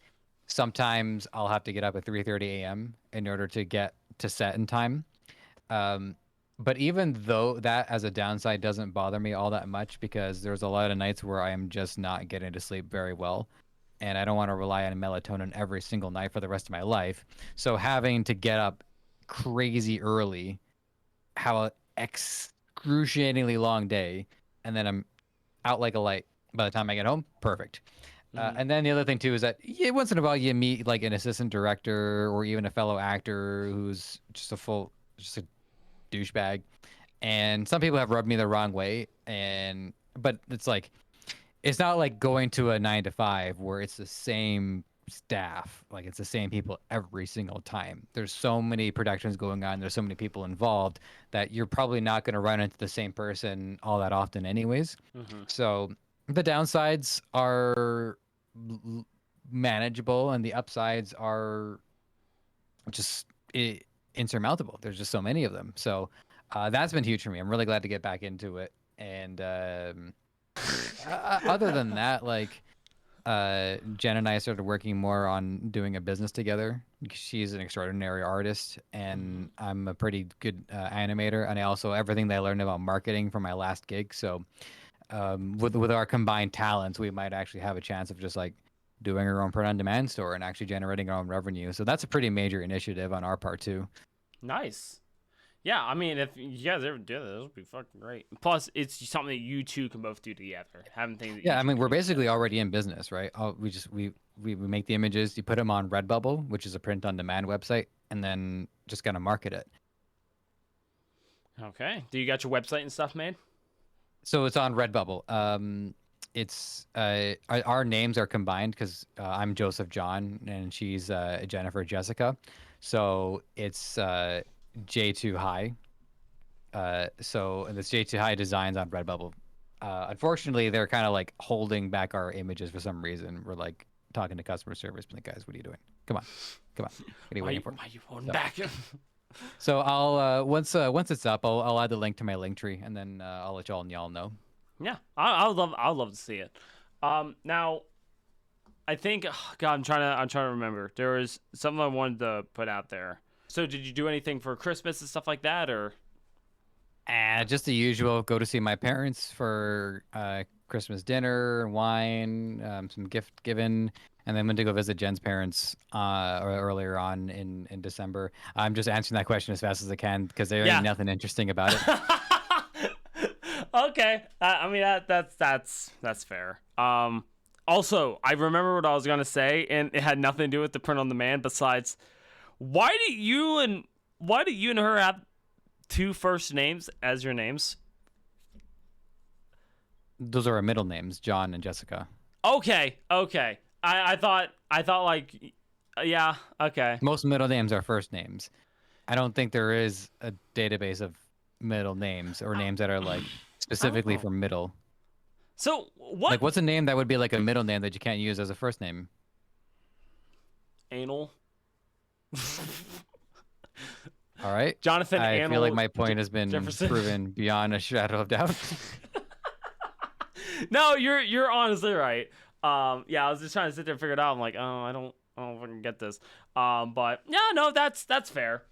sometimes I'll have to get up at 3:30 a.m. in order to get to set in time. Um, but even though that as a downside doesn't bother me all that much because there's a lot of nights where I am just not getting to sleep very well. And I don't want to rely on melatonin every single night for the rest of my life. So having to get up crazy early, have an excruciatingly long day, and then I'm out like a light by the time I get home, perfect. Hmm. And then the other thing too is that yeah, once in a while you meet like an assistant director or even a fellow actor who's just a douchebag. And some people have rubbed me the wrong way. But it's like, it's not like going to a 9 to 5 where it's the same staff, like it's the same people every single time. There's so many productions going on, there's so many people involved that you're probably not going to run into the same person all that often, anyways. Hmm. So the downsides are l- manageable, and the upsides are just insurmountable. There's just so many of them. So that's been huge for me. I'm really glad to get back into it. And Other than that, like Jen and I started working more on doing a business together. She's an extraordinary artist, and I'm a pretty good animator. And I also everything that I learned about marketing from my last gig. So with our combined talents, we might actually have a chance of just like doing our own print-on-demand store and actually generating our own revenue. So that's a pretty major initiative on our part too. Nice. Yeah, I mean, if you guys ever do that, this would be fucking great. Plus, it's something that you two can both do together. Having things that you Yeah, I two mean, can we're do basically together. already in business, right? We make the images, you put them on Redbubble, which is a print-on-demand website, and then just kind of market it. Okay. Do you got your website and stuff made? So it's on Redbubble. It's our names are combined because I'm Joseph John and she's Jennifer Jessica. So it's J2 High. So this J2 High designs on Redbubble. Unfortunately, they're kind of like holding back our images for some reason. We're like talking to customer service, like, guys, what are you doing? Come on, come on. What are you waiting for? Why you holding So, back? so I'll once it's up, I'll add the link to my link tree, and then I'll let y'all know. Yeah, I would love to see it. Now, I think, God, I'm trying to remember. There was something I wanted to put out there. So, did you do anything for Christmas and stuff like that, or? Just the usual. Go to see my parents for Christmas dinner, wine, some gift given, and then went to go visit Jen's parents earlier on in December. I'm just answering that question as fast as I can because there ain't Yeah. nothing interesting about it. Okay. I mean that's fair. Also, I remember what I was gonna say, and it had nothing to do with the print on demand. Besides, why do you and her have two first names as your names? Those are our middle names, John and Jessica. Okay. I thought like, yeah. Okay. Most middle names are first names. I don't think there is a database of middle names or names that are like specifically Oh. for middle. So what? Like, what's a name that would be like a middle name that you can't use as a first name? Anal. All right. Jonathan I Anal feel like my point has been Jefferson. proven beyond a shadow of doubt. No, you're honestly right. Yeah, I was just trying to sit there and figure it out. I'm like, oh, I don't fucking get this. But yeah, no, that's fair.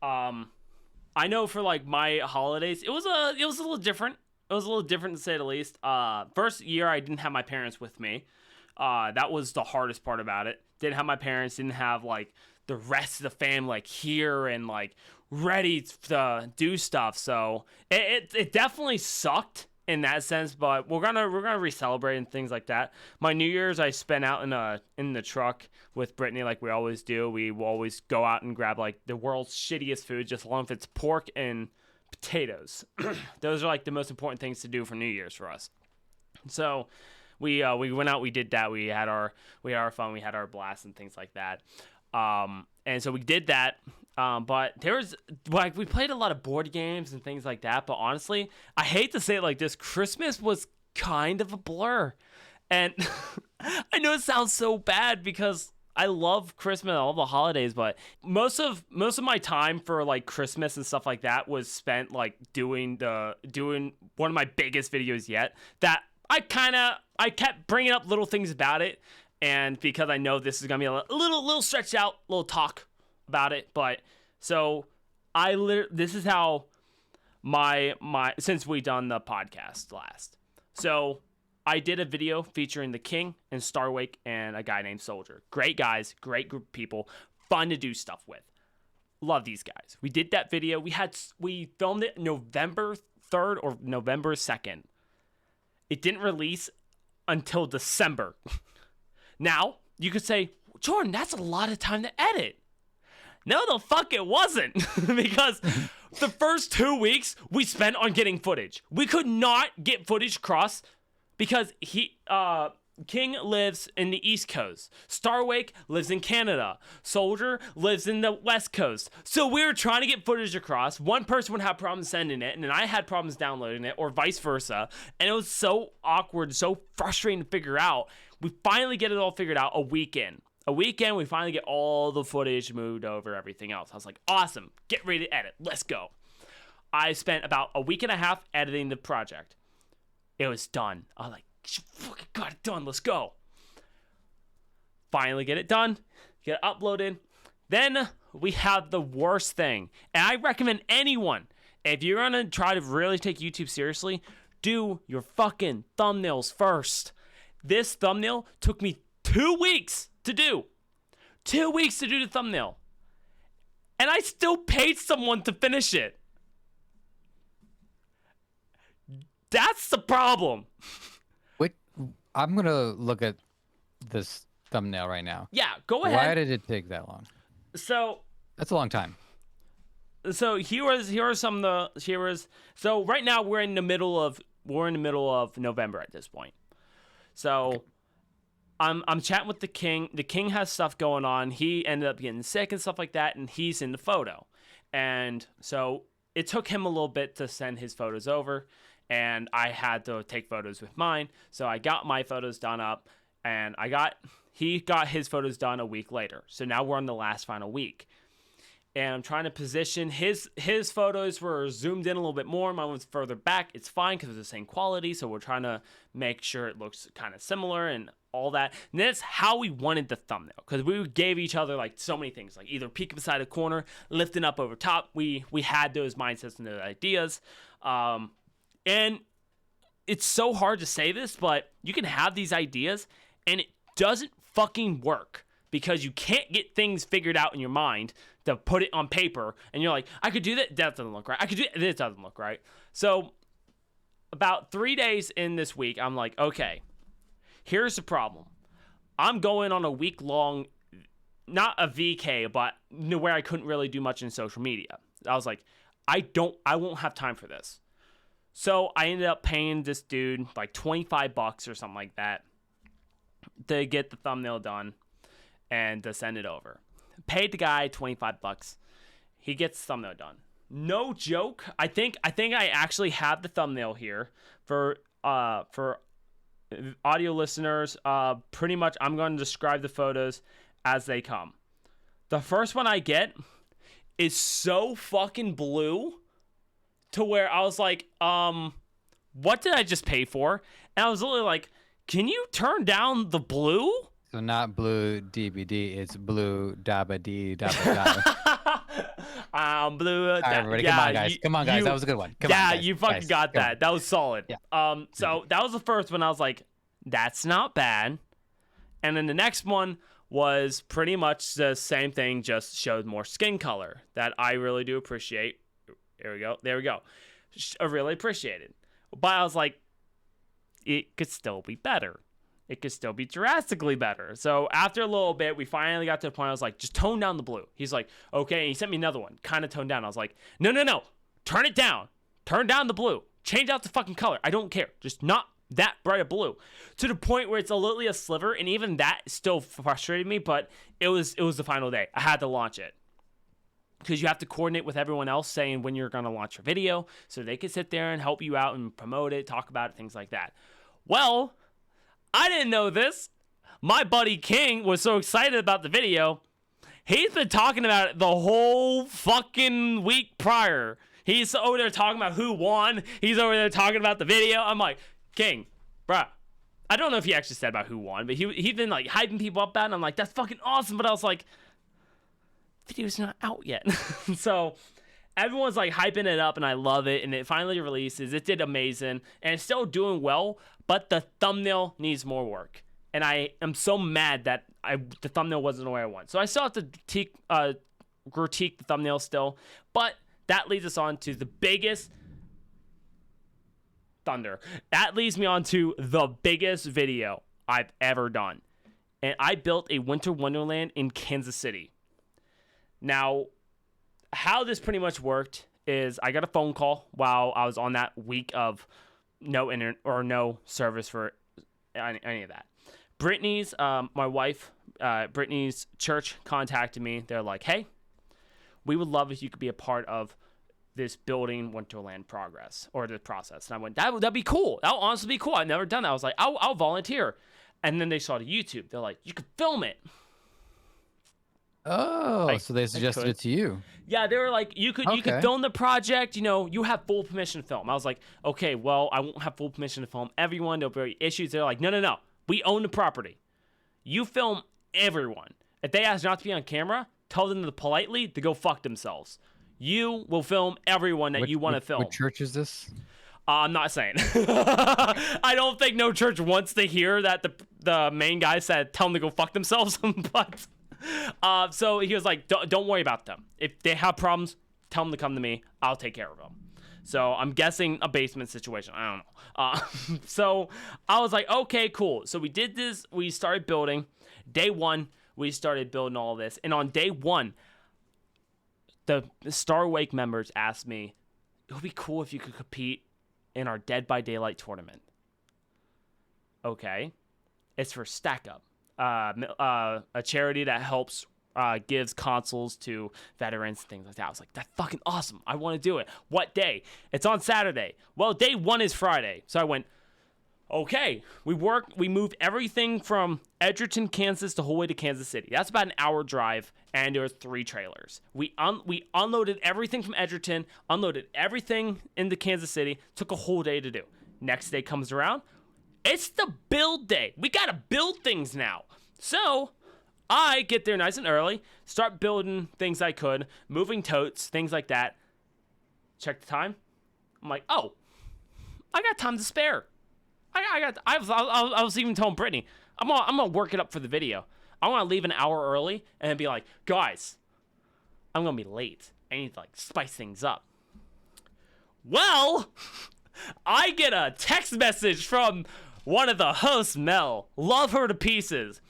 I know for like my holidays, it was a little different. It was a little different to say the least. First year I didn't have my parents with me. That was the hardest part about it. Didn't have my parents. Didn't have like the rest of the family like here and like ready to do stuff. So it definitely sucked in that sense, but we're gonna re-celebrate and things like that. My New Year's I spent out in the truck with Brittany like we always do. We will always go out and grab like the world's shittiest food, just long if it's pork and potatoes. Those are like the most important things to do for New Year's for us. So we went out, we did that, we had our fun, we had our blast and things like that. And so we did that. But there was like we played a lot of board games and things like that. But honestly, I hate to say it like this, Christmas was kind of a blur. And I know it sounds so bad because I love Christmas and all the holidays, but most of my time for like Christmas and stuff like that was spent like doing one of my biggest videos yet. That I kept bringing up little things about it, and because I know this is gonna be a little stretched out, little talk about it, but so this is how my since we done the podcast last. So I did a video featuring the King and Starwake and a guy named Soldier. Great guys, great group of people, fun to do stuff with. Love these guys. We did that video. We filmed it November 3rd or November 2nd. It didn't release until December. Now, you could say, Jordan, that's a lot of time to edit. No, the fuck it wasn't. Because the first 2 weeks we spent on getting footage. We could not get footage across because King lives in the East Coast. Starwake lives in Canada. Soldier lives in the West Coast. So we were trying to get footage across. One person would have problems sending it, and then I had problems downloading it, or vice versa. And it was so awkward, so frustrating to figure out. We finally get it all figured out a weekend. We finally get all the footage moved over, everything else. I was like, awesome, get ready to edit. Let's go. I spent about a week and a half editing the project. It was done. I was like, fucking got it done. Let's go. Finally get it done. Get it uploaded. Then we have the worst thing. And I recommend anyone, if you're going to try to really take YouTube seriously, do your fucking thumbnails first. This thumbnail took me 2 weeks to do. 2 weeks to do the thumbnail. And I still paid someone to finish it. That's the problem. Wait, I'm gonna look at this thumbnail right now. Yeah, go ahead. Why did it take that long? So That's a long time. here are some of the so right now we're in the middle of November at this point. So I'm chatting with the king. The king has stuff going on. He ended up getting sick and stuff like that, and he's in the photo. And so it took him a little bit to send his photos over, and I had to take photos with mine. So I got my photos done up, and he got his photos done a week later. So now we're on the last final week. And I'm trying to position his photos were zoomed in a little bit more. Mine was further back. It's fine because it's the same quality. So we're trying to make sure it looks kind of similar and all that. And that's how we wanted the thumbnail, because we gave each other like so many things, like either peeking beside a corner, lifting up over top. We had those mindsets and those ideas. And it's so hard to say this, but you can have these ideas and it doesn't fucking work because you can't get things figured out in your mind to put it on paper. And you're like, I could do that. That doesn't look right. I could do it. This doesn't look right. So about 3 days in this week, I'm like, okay, here's the problem. I'm going on a week-long, not a VK, but where I couldn't really do much in social media. I was like, I won't have time for this. So I ended up paying this dude like $25 or something like that to get the thumbnail done and to send it over. Paid the guy $25. He gets the thumbnail done. No joke. I think I actually have the thumbnail here for audio listeners. Pretty much I'm going to describe the photos as they come. The first one I get is so fucking blue to where I was like, what did I just pay for? And I was literally like, can you turn down the blue? So not blue DBD, it's blue dabba dee dabba dabba. Blue. All right, everybody, come on, guys. That was a good one. Come on, guys, you fucking got that. on. That was solid. Yeah. So that was the first one. I was like, that's not bad. And then the next one was pretty much the same thing, just showed more skin color that I really do appreciate. There we go. I really appreciate it. But I was like, it could still be better. It could still be drastically better. So after a little bit, we finally got to the point I was like, just tone down the blue. He's like, okay. And he sent me another one, kind of toned down. I was like, no. Turn it down. Turn down the blue. Change out the fucking color. I don't care. Just not that bright a blue. To the point where it's literally a sliver. And even that still frustrated me, but it was the final day. I had to launch it. Because you have to coordinate with everyone else saying when you're going to launch your video so they can sit there and help you out and promote it, talk about it, things like that. Well, I didn't know this. My buddy King was so excited about the video. He's been talking about it the whole fucking week prior. He's over there talking about who won. He's over there talking about the video. I'm like, King, bruh. I don't know if he actually said about who won, but he's been like hyping people up about it. And I'm like, that's fucking awesome. But I was like, video's not out yet. So everyone's like hyping it up and I love it. And it finally releases. It did amazing and it's still doing well, but the thumbnail needs more work. And I am so mad that the thumbnail wasn't the way I want. So I still have to critique the thumbnail still, but that leads us on to the biggest thunder. That leads me on to the biggest video I've ever done. And I built a winter wonderland in Kansas City. Now, how this pretty much worked is I got a phone call while I was on that week of no internet or no service for any of that. Brittany's, my wife, Brittany's church contacted me. They're like, hey, we would love if you could be a part of this building Winterland progress or the process. And I went, that'd be cool. That would honestly be cool. I've never done that. I was like, I'll volunteer. And then they saw the YouTube. They're like, you could film it. Oh, so they suggested could. it to you. Yeah, they were like, you could Okay. film the project, you know, you have full permission to film. I was like, okay, well, I won't have full permission to film everyone. There'll be issues. They're like, no. We own the property. You film everyone. If they ask not to be on camera, tell them to politely to go fuck themselves. You will film everyone that you want to film. What church is this? I'm not saying. I don't think no church wants to hear that the main guy said tell them to go fuck themselves. But so he was like, don't worry about them. If they have problems, tell them to come to me. I'll take care of them. So I'm guessing a basement situation. I don't know. So I was like, okay, cool. So we did this. We started building. Day one, we started building all this. And on day one, the Star Wake members asked me, it would be cool if you could compete in our Dead by Daylight tournament. Okay. It's for Stack Up, a charity that helps gives consoles to veterans and things like that. I was like, that's fucking awesome. I want to do it. What day? It's on Saturday. Well, day one is Friday. So I went, okay. We moved everything from Edgerton, Kansas the whole way to Kansas City. That's about an hour drive, and there was 3 trailers. We unloaded everything from Edgerton, unloaded everything into Kansas City. Took a whole day to do. Next day comes around. It's the build day. We got to build things now. So I get there nice and early, start building things I could, moving totes, things like that. Check the time. I'm like, oh, I got time to spare. I was even telling Brittany, I'm gonna work it up for the video. I want to leave an hour early and then be like, guys, I'm gonna be late. I need to like spice things up. Well, I get a text message from one of the hosts, Mel. Love her to pieces.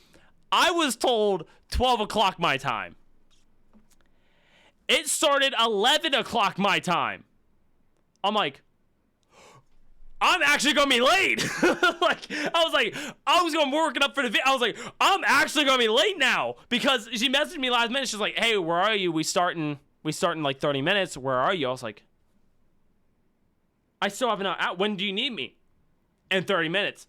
I was told 12 o'clock my time. It started 11 o'clock my time. I'm like, I'm actually gonna be late. I was gonna work it up for the video. I was like, I'm actually gonna be late now because she messaged me last minute. She's like, hey, where are you? We start in like 30 minutes. Where are you? I was like, I still have an hour. When do you need me? In 30 minutes.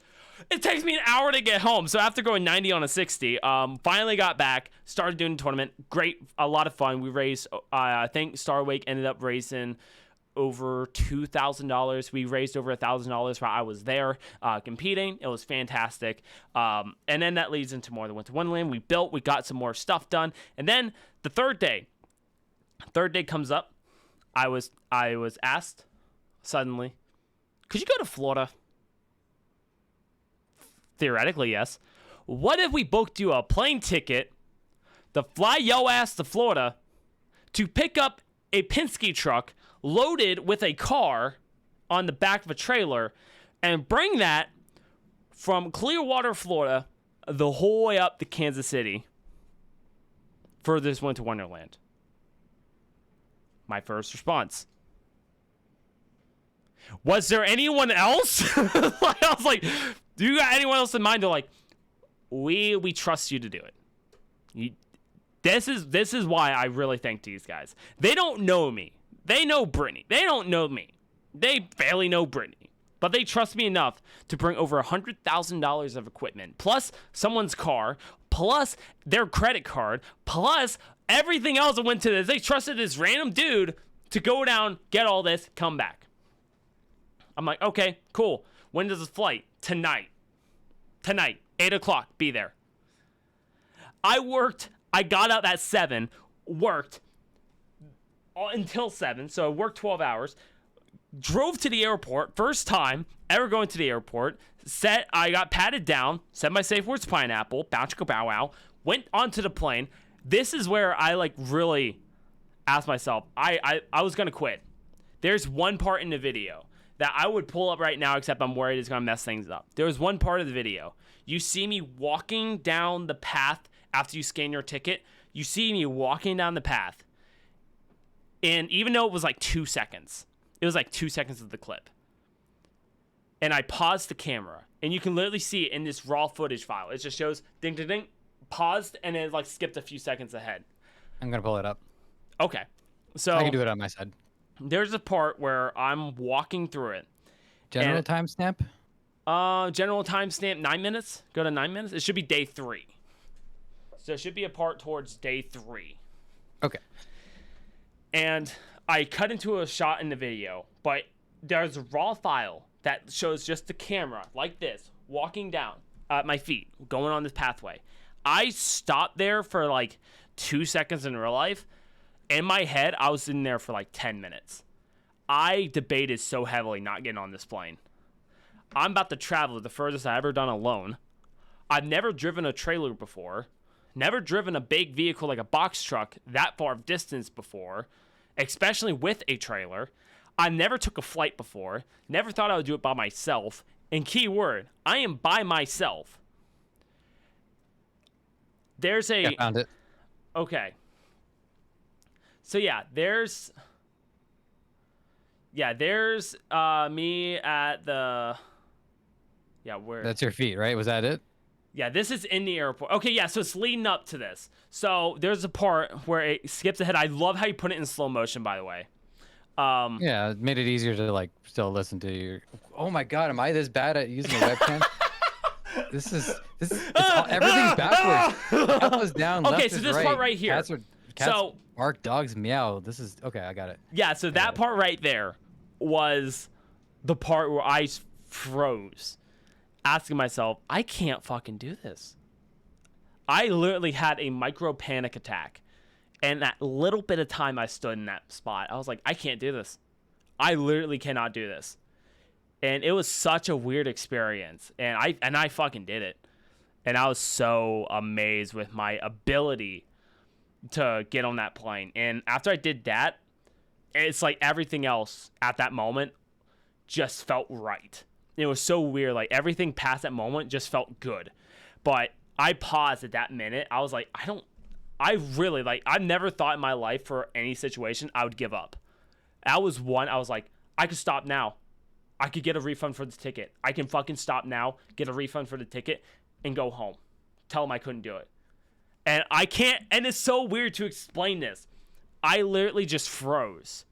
It takes me an hour to get home. So after going 90 on a 60, finally got back, started doing the tournament. Great, a lot of fun. We raised, I think Star Wake ended up raising over $2,000. We raised over $1,000 while I was there competing. It was fantastic. And then that leads into more than went to Wonderland. We built, we got some more stuff done. And then the third day comes up. I was asked suddenly, could you go to Florida? Theoretically, yes. What if we booked you a plane ticket to fly yo ass to Florida to pick up a Penske truck loaded with a car on the back of a trailer and bring that from Clearwater, Florida, the whole way up to Kansas City for this winter Wonderland? My first response. Was there anyone else? I was like, do you got anyone else in mind? They're like, we trust you to do it. This is why I really thank these guys. They don't know me. They know Brittany. They don't know me. They barely know Brittany. But they trust me enough to bring over $100,000 of equipment, plus someone's car, plus their credit card, plus everything else that went to this. They trusted this random dude to go down, get all this, come back. I'm like, okay, cool. When does this flight? Tonight, 8 o'clock, be there. I got up at 7, worked until 7, so I worked 12 hours, drove to the airport, first time ever going to the airport, I got patted down, said my safe words pineapple, bow chicka bow wow, went onto the plane. This is where I like really asked myself, I was gonna quit. There's one part in the video that I would pull up right now, except I'm worried it's gonna mess things up. There was one part of the video. You see me walking down the path after you scan your ticket. You see me walking down the path. And even though it was like 2 seconds, it was like 2 seconds of the clip. And I paused the camera. And you can literally see it in this raw footage file. It just shows ding, ding, ding, paused, and then it like skipped a few seconds ahead. I'm going to pull it up. Okay. So I can do it on my side. There's a part where I'm walking through it. General timestamp? General timestamp 9 minutes. Go to 9 minutes. It should be day 3. So it should be a part towards day 3. Okay. And I cut into a shot in the video, but there's a raw file that shows just the camera like this, walking down at my feet, going on this pathway. I stopped there for like 2 seconds in real life. In my head, I was in there for like 10 minutes. I debated so heavily not getting on this plane. I'm about to travel the furthest I've ever done alone. I've never driven a trailer before. Never driven a big vehicle like a box truck that far of distance before, especially with a trailer. I never took a flight before. Never thought I would do it by myself. And key word, I am by myself. There's a... I found it. Okay. So yeah, there's me at the... Yeah, where... That's your feet, right? Was that it? Yeah, this is in the airport. Okay, yeah, so it's leading up to this. So there's a part where it skips ahead. I love how you put it in slow motion, by the way. Yeah, it made it easier to like still listen to your. Oh my God, am I this bad at using a webcam? Everything's backwards. Up is down. Okay, left so is this right. part right here. Cats bark, dogs meow. This is okay. I got it. Yeah, so that part right there was the part where I froze, asking myself, I can't fucking do this. I literally had a micro panic attack. And that little bit of time I stood in that spot, I was like, I can't do this. I literally cannot do this. And it was such a weird experience. And I fucking did it. And I was so amazed with my ability to get on that plane. And after I did that, it's like everything else at that moment just felt right. It was so weird. Like everything past that moment just felt good. But I paused at that minute. I was like, I've never thought in my life for any situation I would give up. That was one. I was like, I could stop now. I could get a refund for the ticket. I can fucking stop now, get a refund for the ticket, and go home. Tell them I couldn't do it. And I can't, and it's so weird to explain this. I literally just froze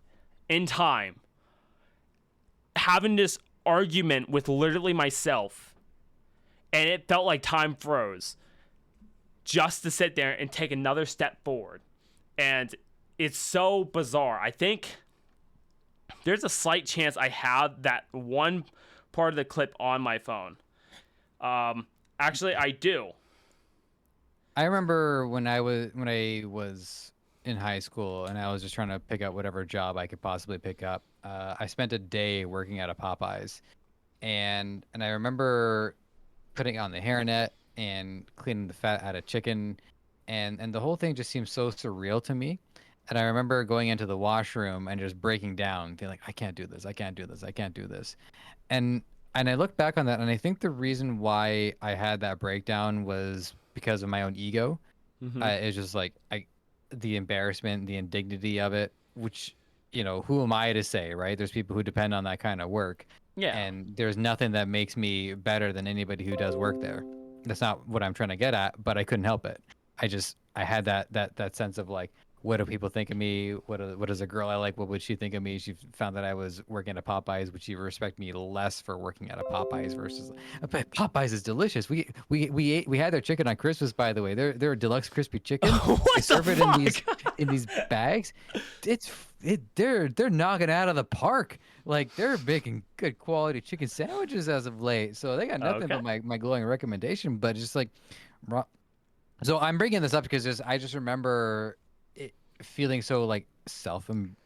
in time, having this argument with literally myself, and it felt like time froze. Just to sit there and take another step forward. And it's so bizarre. I think there's a slight chance I have that one part of the clip on my phone. Actually, I do. I remember when I was in high school and I was just trying to pick up whatever job I could possibly pick up. I spent a day working at a Popeyes, and I remember putting on the hairnet and cleaning the fat out of chicken, and the whole thing just seemed so surreal to me. And I remember going into the washroom and just breaking down, being like, I can't do this, I can't do this, I can't do this. And I look back on that, and I think the reason why I had that breakdown was because of my own ego. Mm-hmm. It's just like the embarrassment, the indignity of it, which, who am I to say, right? There's people who depend on that kind of work. Yeah. And there's nothing that makes me better than anybody who does work there. That's not what I'm trying to get at, but I couldn't help it. I had that sense of like, what do people think of me? What is a girl I like? What would she think of me? She found that I was working at Popeyes. Would she respect me less for working at a Popeyes versus? But Popeyes is delicious. We had their chicken on Christmas, by the way. They're a deluxe crispy chicken. They serve it in these bags. They're knocking out of the park. Like they're making good quality chicken sandwiches as of late. So they got nothing but my glowing recommendation. But just like, so I'm bringing this up because I just remember feeling so like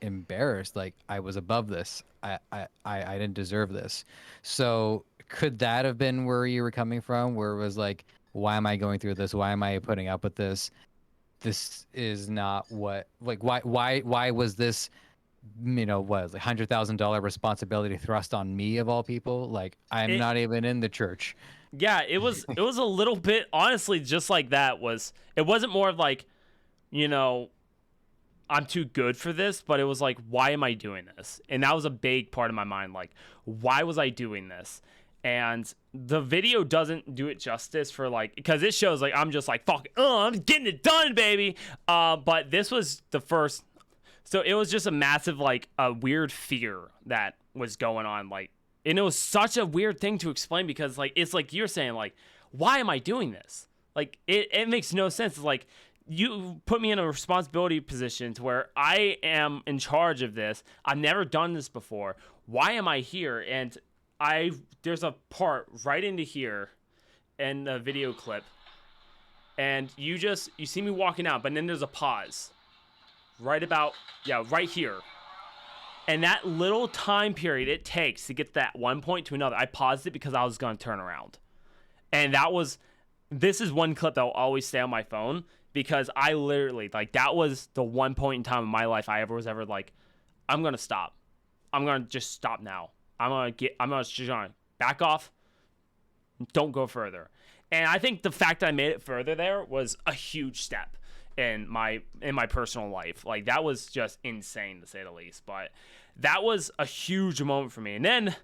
embarrassed, like I was above this. I didn't deserve this. So could that have been where you were coming from, where it was like, why am I going through this? Why am I putting up with this? This is not what, like, why was this, what, like $100,000 responsibility thrust on me of all people? Like I'm not even in the church. Yeah, it was a little bit, honestly, just like that. It wasn't more of like, I'm too good for this, but it was like, why am I doing this? And that was a big part of my mind. Like, why was I doing this? And the video doesn't do it justice for like, because it shows like, I'm just like, fuck, I'm getting it done, baby. But this was the first. So it was just a massive, like a weird fear that was going on. Like, and it was such a weird thing to explain because like, it's like you're saying like, why am I doing this? Like it makes no sense. It's like you put me in a responsibility position to where I am in charge of this. I've never done this before. Why am I here? And there's a part right into here in the video clip, and you see me walking out, but then there's a pause right about right here. And that little time period it takes to get that one point to another, I paused it because I was going to turn around. And this is one clip that will always stay on my phone, because I literally, like, that was the one point in time in my life I was ever like, I'm going to stop. I'm going to just stop now. I'm going to just back off. Don't go further. And I think the fact that I made it further there was a huge step in my personal life. Like, that was just insane, to say the least. But that was a huge moment for me. And then,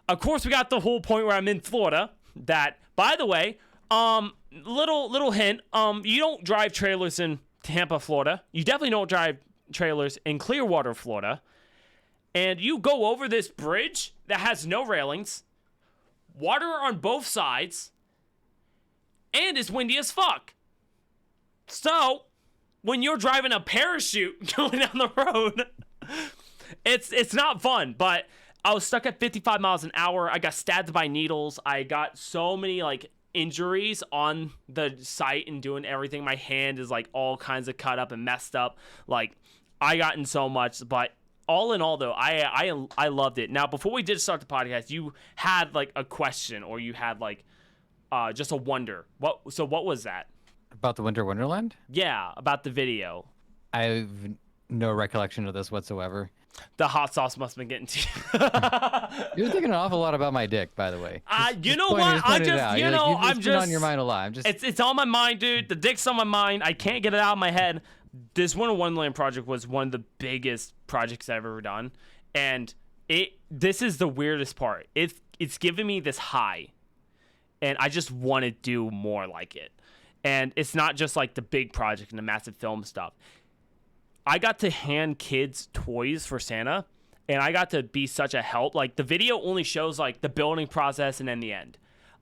of course, we got the whole point where I'm in Florida. That, by the way, little hint, you don't drive trailers in Tampa, Florida. You definitely don't drive trailers in Clearwater, Florida. And you go over this bridge that has no railings, water on both sides, and it's windy as fuck. So, when you're driving a parachute going down the road, it's not fun. But I was stuck at 55 miles an hour. I got stabbed by needles. I got so many, like, injuries on the site and doing everything. My hand is, like, all kinds of cut up and messed up. Like, I got in so much. But all in all, though, I loved it. Now, before we did start the podcast, you had, like, a question, or you had, like, just a wonder. What was that? About the Winter Wonderland? Yeah, about the video. I have no recollection of this whatsoever. The hot sauce must have been getting to you. You're thinking an awful lot about my dick, by the way. You know what? I'm just on your mind a lot. It's on my mind, dude. The dick's on my mind. I can't get it out of my head. This Winter Wonderland project was one of the biggest projects I've ever done, and this is the weirdest part. It's giving me this high, and I just want to do more like it. And it's not just like the big project and the massive film stuff. I got to hand kids toys for Santa, and I got to be such a help. Like, the video only shows, like, the building process and then the end.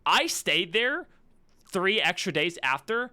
I stayed there 3 extra days after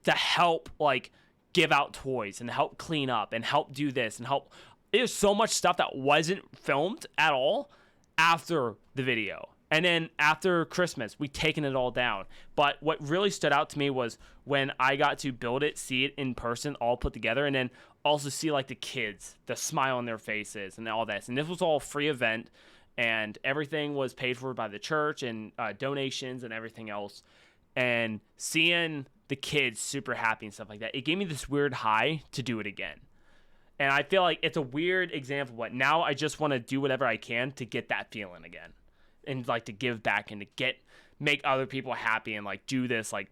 to help, like, give out toys and help clean up and help do this and help. There's so much stuff that wasn't filmed at all after the video. And then after Christmas, we'd taken it all down. But what really stood out to me was when I got to build it, see it in person, all put together, and then also see, like, the kids, the smile on their faces and all this. And this was all a free event, and everything was paid for by the church and donations and everything else. And seeing the kids super happy and stuff like that, it gave me this weird high to do it again. And I feel like it's a weird example, but now I just want to do whatever I can to get that feeling again. And, like, to give back and to make other people happy and, like, do this, like,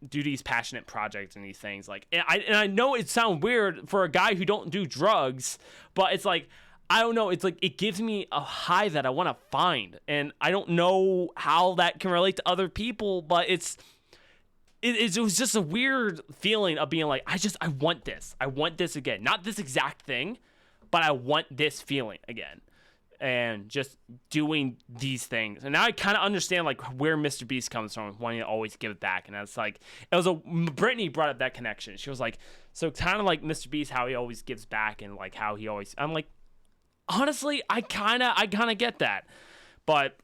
do these passionate projects and these things. Like, and I know it sounds weird for a guy who don't do drugs, but it's like, I don't know. It's like, it gives me a high that I want to find. And I don't know how that can relate to other people, but it was just a weird feeling of being like, I want this. I want this again. Not this exact thing, but I want this feeling again. And just doing these things. And now I kind of understand, like, where Mr. Beast comes from, wanting to always give it back. And that's like, Brittany brought up that connection. She was like, so kind of like Mr. Beast, how he always gives back, and, like, how he always, I'm like, honestly, I kind of get that. But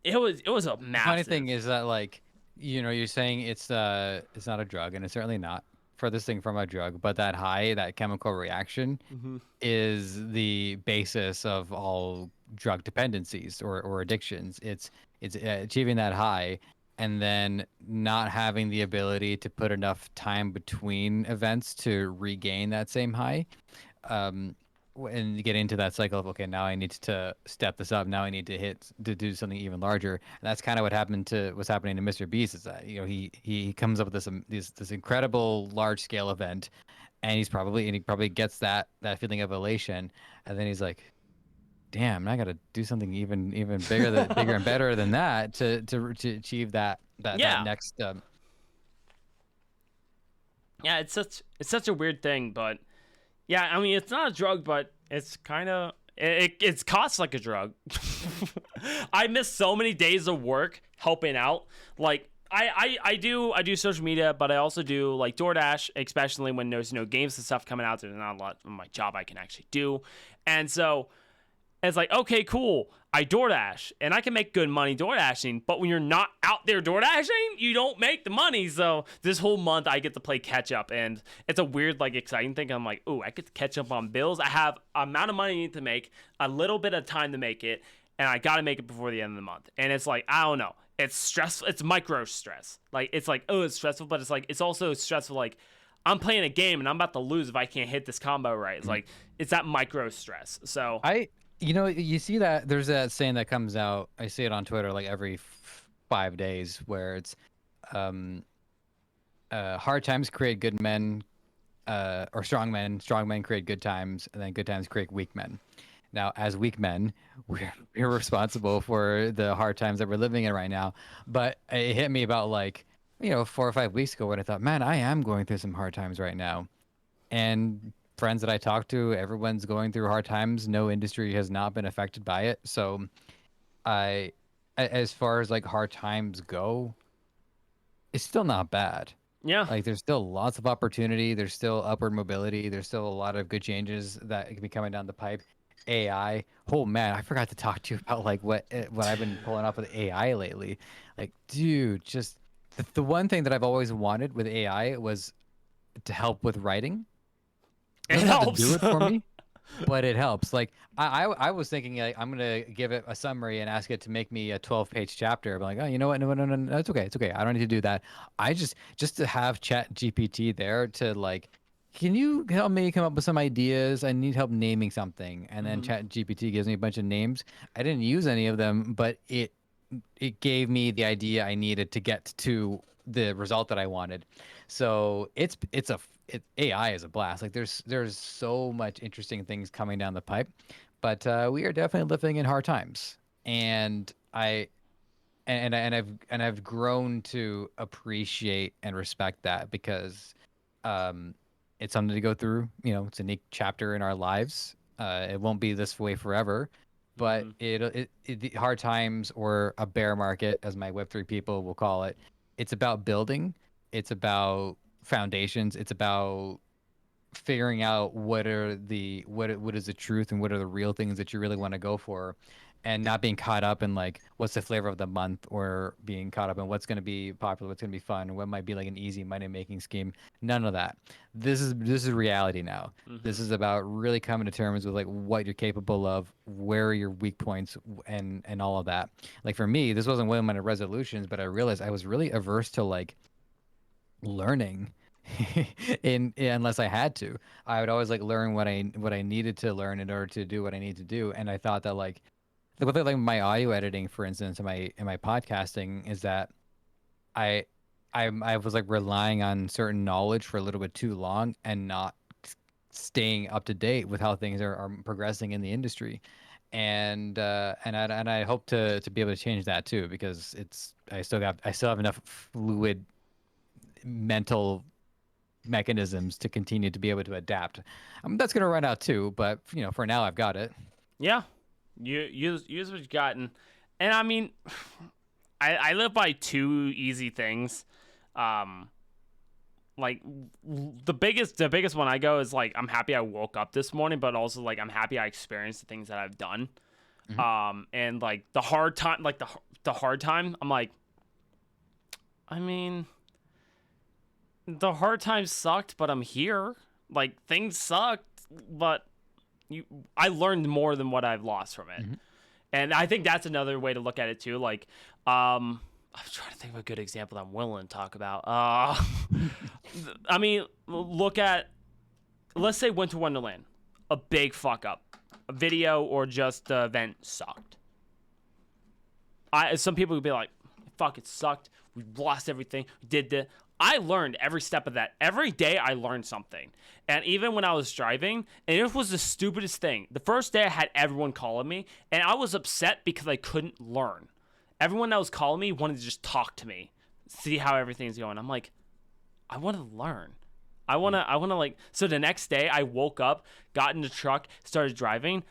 it was a massive. The funny thing is that, like, you know, you're saying it's not a drug, and it's certainly not furthest thing from a drug, but that high, that chemical reaction, is the basis of all drug dependencies or addictions. It's achieving that high and then not having the ability to put enough time between events to regain that same high, and get into that cycle of, okay, now I need to step this up, now I need to do something even larger. And that's kind of what's happening to Mr. Beast, is that, you know, he comes up with this incredible large scale event, and he probably gets that feeling of elation, and then he's like, damn, I got to do something even bigger and better than that to achieve that next. Yeah, it's such a weird thing, but yeah, I mean, it's not a drug, but it's kind of it costs like a drug. I missed so many days of work helping out. Like, I do social media, but I also do like DoorDash, especially when there's games and stuff coming out. There's not a lot of my job I can actually do, and so it's like, okay, cool. I DoorDash and I can make good money DoorDashing, but when you're not out there DoorDashing, you don't make the money. So this whole month I get to play catch up, and it's a weird, like, exciting thing. I'm like, oh, I get to catch up on bills. I have amount of money I need to make, a little bit of time to make it, and I got to make it before the end of the month. And it's like, I don't know. It's stressful. It's micro stress. Like, it's like, oh, it's stressful, but it's like, it's also stressful. Like, I'm playing a game and I'm about to lose if I can't hit this combo right. It's like, it's that micro stress. So you see that there's that saying that comes out. I see it on Twitter like every 5 days, where it's hard times create good men, or strong men create good times, and then good times create weak men. Now, as weak men, we're responsible for the hard times that we're living in right now. But it hit me about 4 or 5 weeks ago when I thought, man, I am going through some hard times right now. And friends that I talk to, everyone's going through hard times. No industry has not been affected by it. So as far as like hard times go, it's still not bad. yeah. Like there's still lots of opportunity. There's still upward mobility. There's still a lot of good changes that can be coming down the pipe. AI. Oh man, I forgot to talk to you about like what I've been pulling off with AI lately. Like, dude, just the one thing that I've always wanted with AI was to help with writing. It doesn't have to helps. do it for me, but it helps. Like I was thinking, like, I'm gonna give it a summary and ask it to make me a 12-page chapter. I'm like, oh, you know what? No, it's okay. It's okay. I don't need to do that. I just to have Chat GPT there to like, can you help me come up with some ideas? I need help naming something. And then Chat GPT gives me a bunch of names. I didn't use any of them, but it gave me the idea I needed to get to the result that I wanted. So AI is a blast. Like there's so much interesting things coming down the pipe, but we are definitely living in hard times. And I've grown to appreciate and respect that, because it's something to go through. It's a unique chapter in our lives. It won't be this way forever, but the hard times, or a bear market, as my Web3 people will call it, it's about building. It's about foundations. It's about figuring out what is the truth and what are the real things that you really want to go for, and not being caught up in like what's the flavor of the month, or being caught up in what's going to be popular, what's going to be fun, what might be like an easy money making scheme. None of that. This is reality now. This is about really coming to terms with like what you're capable of, where are your weak points, and all of that. Like for me, this wasn't one of my resolutions, but I realized I was really averse to like learning unless I had to. I would always like learn what I needed to learn in order to do what I need to do. And I thought that like with like my audio editing, for instance, in my podcasting, is that I was like relying on certain knowledge for a little bit too long, and not staying up to date with how things are progressing in the industry. And I hope to be able to change that too, because I still have enough fluid mental mechanisms to continue to be able to adapt. That's gonna run out too, but for now I've got it. Yeah, you use what you've gotten, and I mean, I live by two easy things. Like the biggest one I go is like, I'm happy I woke up this morning, but also like I'm happy I experienced the things that I've done. And like the hard time, like the hard time, I'm like, I mean, the hard times sucked, but I'm here. Like things sucked, but I learned more than what I've lost from it. And I think that's another way to look at it too. Like, I'm trying to think of a good example that I'm willing to talk about. I mean, let's say Winter Wonderland, a big fuck up, a video or just the event sucked. Some people would be like, fuck, it sucked. We lost everything. We did this. I learned every step of that. Every day I learned something. And even when I was driving, and it was the stupidest thing. The first day I had everyone calling me, and I was upset because I couldn't learn. Everyone that was calling me wanted to just talk to me, see how everything's going. I'm like, I want to learn. I want to like, so the next day I woke up, got in the truck, started driving.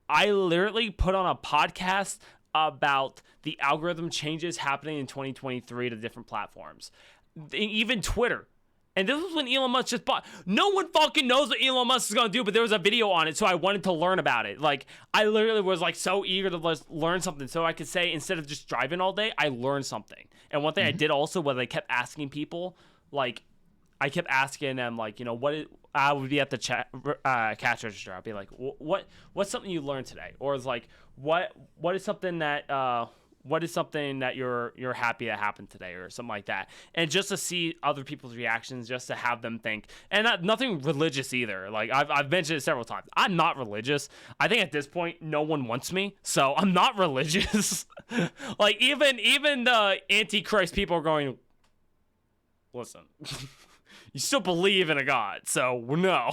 I literally put on a podcast about the algorithm changes happening in 2023 to different platforms, even Twitter. And this was when Elon Musk just bought. No one fucking knows what Elon Musk is gonna do, but there was a video on it, so I wanted to learn about it. Like, I literally was like so eager to learn something, so I could say instead of just driving all day, I learned something. And one thing I did also was I kept asking people, like, I kept asking them, like, you know, I would be at the cash register. I'd be like, what's something you learned today? Or it's like, what is something that you're happy that happened today, or something like that, and just to see other people's reactions, just to have them think. And nothing religious either. Like I've mentioned it several times, I'm not religious. I think at this point no one wants me, so I'm not religious. Like even the antichrist people are going, listen, you still believe in a god, so no.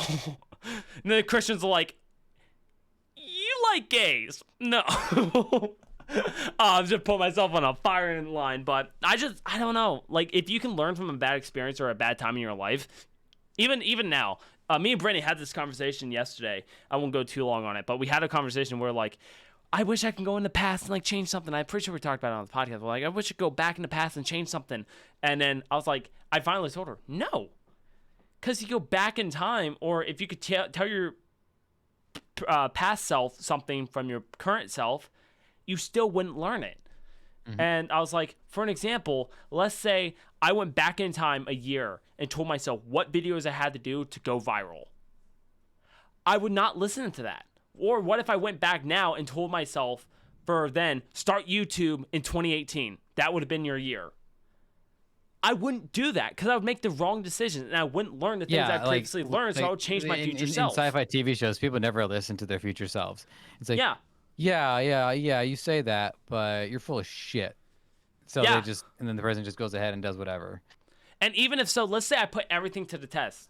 And then Christians are like, you like gays? No. I'm just put myself on a firing line, but I don't know. Like, if you can learn from a bad experience or a bad time in your life, even now, me and Brittany had this conversation yesterday. I won't go too long on it, but we had a conversation where, like, I wish I can go in the past and, like, change something. I'm pretty sure we talked about it on the podcast. We're like, I wish I could go back in the past and change something. And then I was like, I finally told her, no. Because you go back in time, or if you could tell your past self something from your current self, you still wouldn't learn it. Mm-hmm. And I was like, for an example, let's say I went back in time a year and told myself what videos I had to do to go viral. I would not listen to that. Or what if I went back now and told myself for then, start YouTube in 2018? That would have been your year. I wouldn't do that because I would make the wrong decision and I wouldn't learn the things I previously learned, so I would change my future self. In sci-fi TV shows, people never listen to their future selves. It's like, yeah, you say that, but you're full of shit. So they just, and then the person just goes ahead and does whatever. And even if so, let's say I put everything to the test.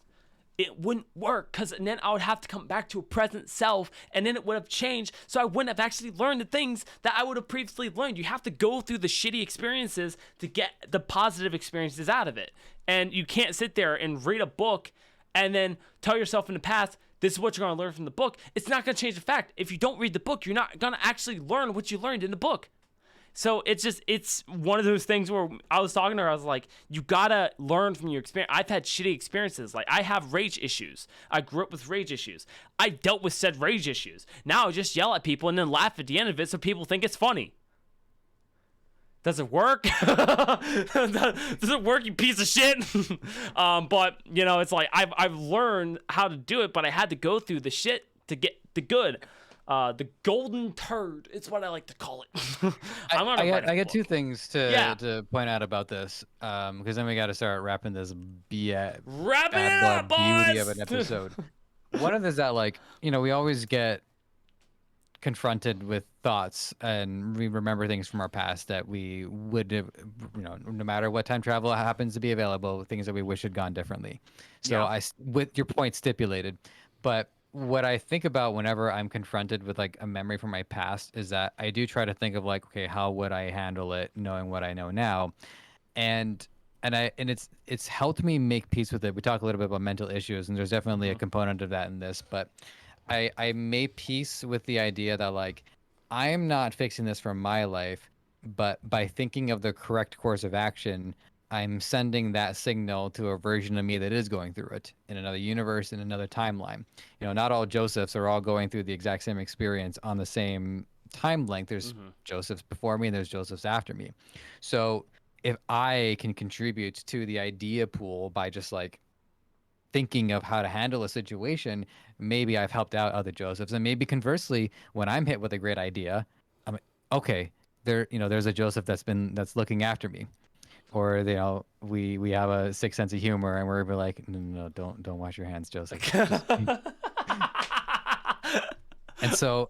It wouldn't work because then I would have to come back to a present self and then it would have changed. So I wouldn't have actually learned the things that I would have previously learned. You have to go through the shitty experiences to get the positive experiences out of it. And you can't sit there and read a book and then tell yourself in the past, this is what you're going to learn from the book. It's not going to change the fact. If you don't read the book, you're not going to actually learn what you learned in the book. So it's one of those things where I was talking to her, I was like, you gotta learn from your experience. I've had shitty experiences. Like, I have rage issues. I grew up with rage issues. I dealt with said rage issues. Now I just yell at people and then laugh at the end of it so people think it's funny. Does it work? Does it work, you piece of shit? But, you know, it's like, I've learned how to do it, but I had to go through the shit to get the good. The golden turd. It's what I like to call it. I got two things to point out about this, because then we got to start wrapping this beauty of an episode. One of them is that, like, you know, we always get confronted with thoughts and we remember things from our past that we would have, you know, no matter what time travel happens to be available, things that we wish had gone differently. So with your point stipulated, but what I think about whenever I'm confronted with, like, a memory from my past is that I do try to think of, like, okay, how would I handle it knowing what I know now? And it's helped me make peace with it. We talk a little bit about mental issues, and there's definitely a component of that in this, but I made peace with the idea that, like, I am not fixing this for my life, but by thinking of the correct course of action, I'm sending that signal to a version of me that is going through it in another universe, in another timeline. You know, not all Josephs are all going through the exact same experience on the same time length. There's Josephs before me and there's Josephs after me. So if I can contribute to the idea pool by just, like, thinking of how to handle a situation, maybe I've helped out other Josephs. And maybe conversely, when I'm hit with a great idea, I'm like, okay, there's a Joseph that's looking after me. Or, you know, we have a sick sense of humor and we're like, no, don't wash your hands, Joseph. and so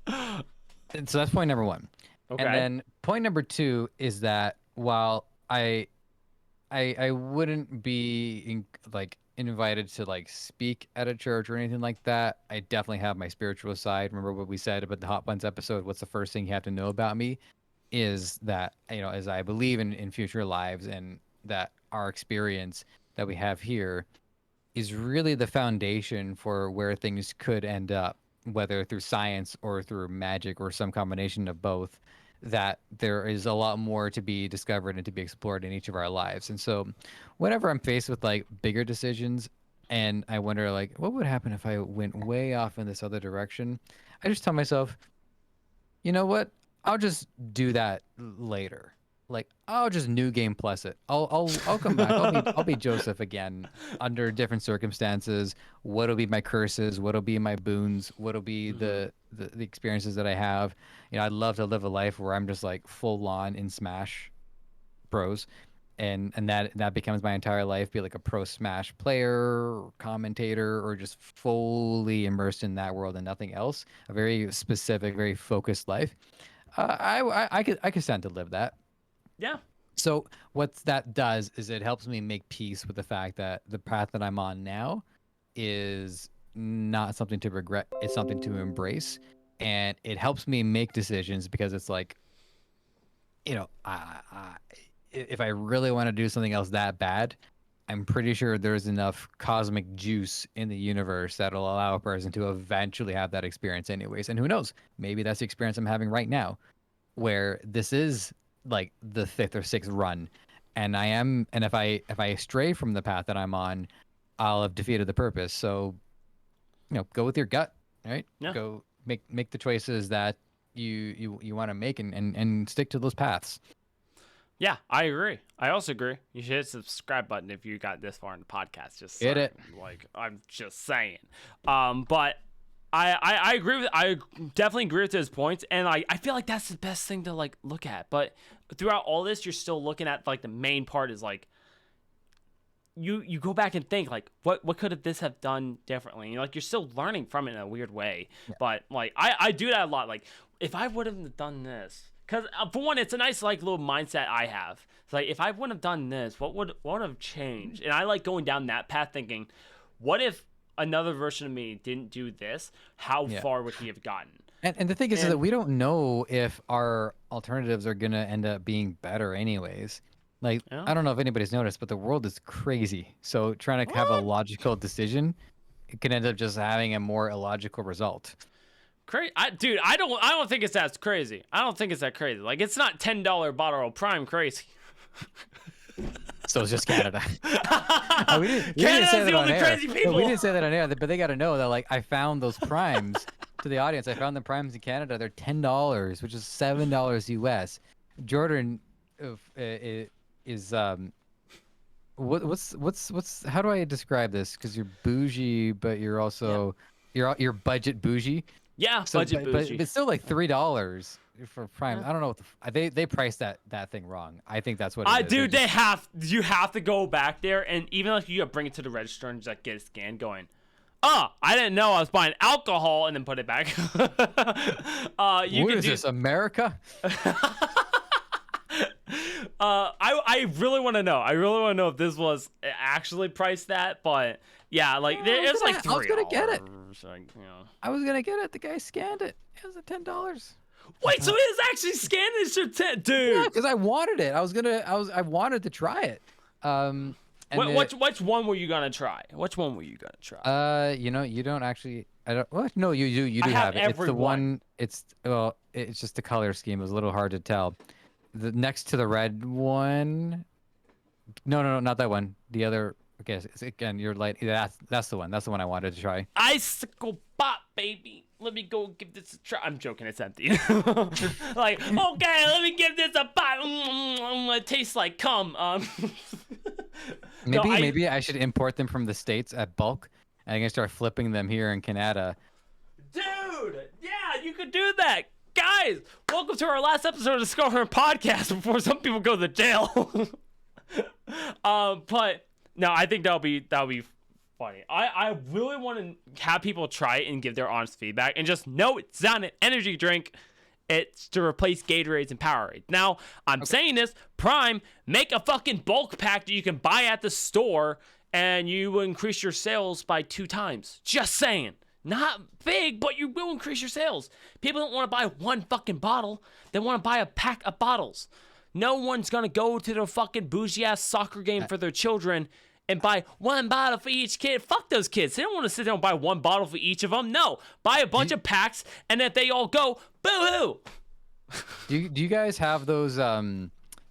that's point number one. Okay. And then point number two is that while I wouldn't be invited to, like, speak at a church or anything like that, I definitely have my spiritual side. Remember what we said about the Hot Buns episode? What's the first thing you have to know about me? Is that, you know, as I believe in future lives, and that our experience that we have here is really the foundation for where things could end up, whether through science or through magic or some combination of both. that there is a lot more to be discovered and to be explored in each of our lives. And so whenever I'm faced with like bigger decisions and I wonder like what would happen if I went way off in this other direction, I just tell myself, you know what? I'll just do that later. Like I'll just new game plus it. I'll come back. I'll be Joseph again under different circumstances. What'll be my curses? What'll be my boons? What'll be the experiences that I have? You know, I'd love to live a life where I'm just like full on in Smash Bros. And that becomes my entire life, be like a pro Smash player, commentator, or just fully immersed in that world and nothing else. A very specific, very focused life. I could stand to live that. Yeah. So what that does is it helps me make peace with the fact that the path that I'm on now is not something to regret. It's something to embrace, and it helps me make decisions because it's like, you know, if I really want to do something else that bad, I'm pretty sure there's enough cosmic juice in the universe that'll allow a person to eventually have that experience anyways. And who knows? Maybe that's the experience I'm having right now, where this is like the fifth or sixth run. And if I stray from the path that I'm on, I'll have defeated the purpose. So, you know, go with your gut, right? Yeah. Go make the choices that you want to make and stick to those paths. Yeah, I agree. I also agree. You should hit the subscribe button if you got this far in the podcast. Just Hit it. Like I'm just saying. But I agree with. I definitely agree with his points, and I feel like that's the best thing to like look at. But throughout all this, you're still looking at like the main part is like you go back and think like what could have this have done differently. Like you're still learning from it in a weird way. Yeah. But like I do that a lot. Like if I would have done this. Because for one, it's a nice like little mindset I have. It's like if I wouldn't have done this, what would have changed? And I like going down that path, thinking, what if another version of me didn't do this? How far would he have gotten? And the thing is that we don't know if our alternatives are gonna end up being better, anyways. Like I don't know if anybody's noticed, but the world is crazy. So trying to have a logical decision, it can end up just having a more illogical result. Dude, I don't think it's that crazy. I don't think it's that crazy. Like it's not $10 bottle of Prime crazy. So it's just Canada. Canada's the only crazy people. No, we didn't say that on air, but they got to know that like I found those primes to the audience. I found the primes in Canada. They're $10, which is $7 US. Jordan is what's how do I describe this? Because you're bougie, but you're also you're budget bougie. Yeah, so, budget bougie. But it's still like $3 for Prime. I don't know what they priced that thing wrong. I think that's what it is. Dude, you have to go back there and even like you bring it to the register and just like get it scanned going. Oh, I didn't know I was buying alcohol and then put it back. What is this, America? I really want to know. I really want to know if this was actually priced that, but yeah, like it was like $3. I was gonna get it. Like, you know. I was gonna get it. The guy scanned it. It was at $10. Wait, so he was actually scanning it for 10, dude? Yeah, because I wanted it. I wanted to try it. Which one were you gonna try? Which one were you gonna try? You know, you don't actually. I don't. What? No, you do have it. It's the one. It's just the color scheme was a little hard to tell. The next to the red one. No, not that one. The other. Okay, again, you're light. That's the one. That's the one I wanted to try. Icicle pop, baby. Let me go give this a try. I'm joking. It's empty. Like, okay, let me give this a pop. It tastes like cum. Maybe I should import them from the States at bulk, and I can start flipping them here in Canada. Dude, yeah, you could do that. Guys, welcome to our last episode of the Scarhorn Podcast before some people go to jail. But no, I think that'll be funny. I really want to have people try it and give their honest feedback and just know it's not an energy drink. It's to replace Gatorades and Powerades. Now, I'm saying this, Prime, make a fucking bulk pack that you can buy at the store and you will increase your sales by 2 times. Just saying. Not big, but you will increase your sales. People don't want to buy one fucking bottle. They want to buy a pack of bottles. No one's going to go to the fucking bougie-ass soccer game for their children and buy one bottle for each kid. Fuck those kids. They don't want to sit there and buy one bottle for each of them. No. Buy a bunch of packs, and if they all go, boo-hoo. Do you guys have those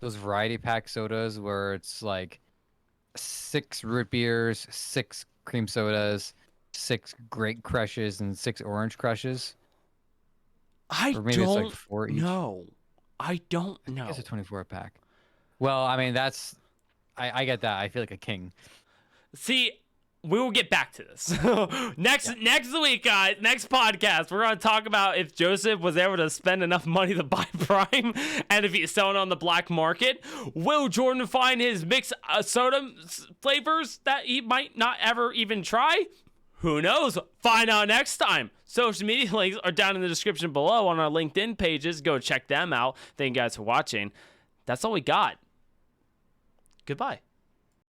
variety pack sodas where it's like 6 root beers, 6 cream sodas, 6 grape crushes, and 6 orange crushes? I Or maybe it's like don't 4 each. know. I don't I think it's know. a 24 pack. Well, I mean I get that. I feel like a king. See, we will get back to this Yeah. next week, guys. Next podcast, we're gonna talk about if Joseph was able to spend enough money to buy Prime, and if he's selling on the black market. Will Jordan find his mixed soda flavors that he might not ever even try? Who knows? Find out next time. Social media links are down in the description below on our LinkedIn pages. Go check them out. Thank you guys for watching. That's all we got. Goodbye.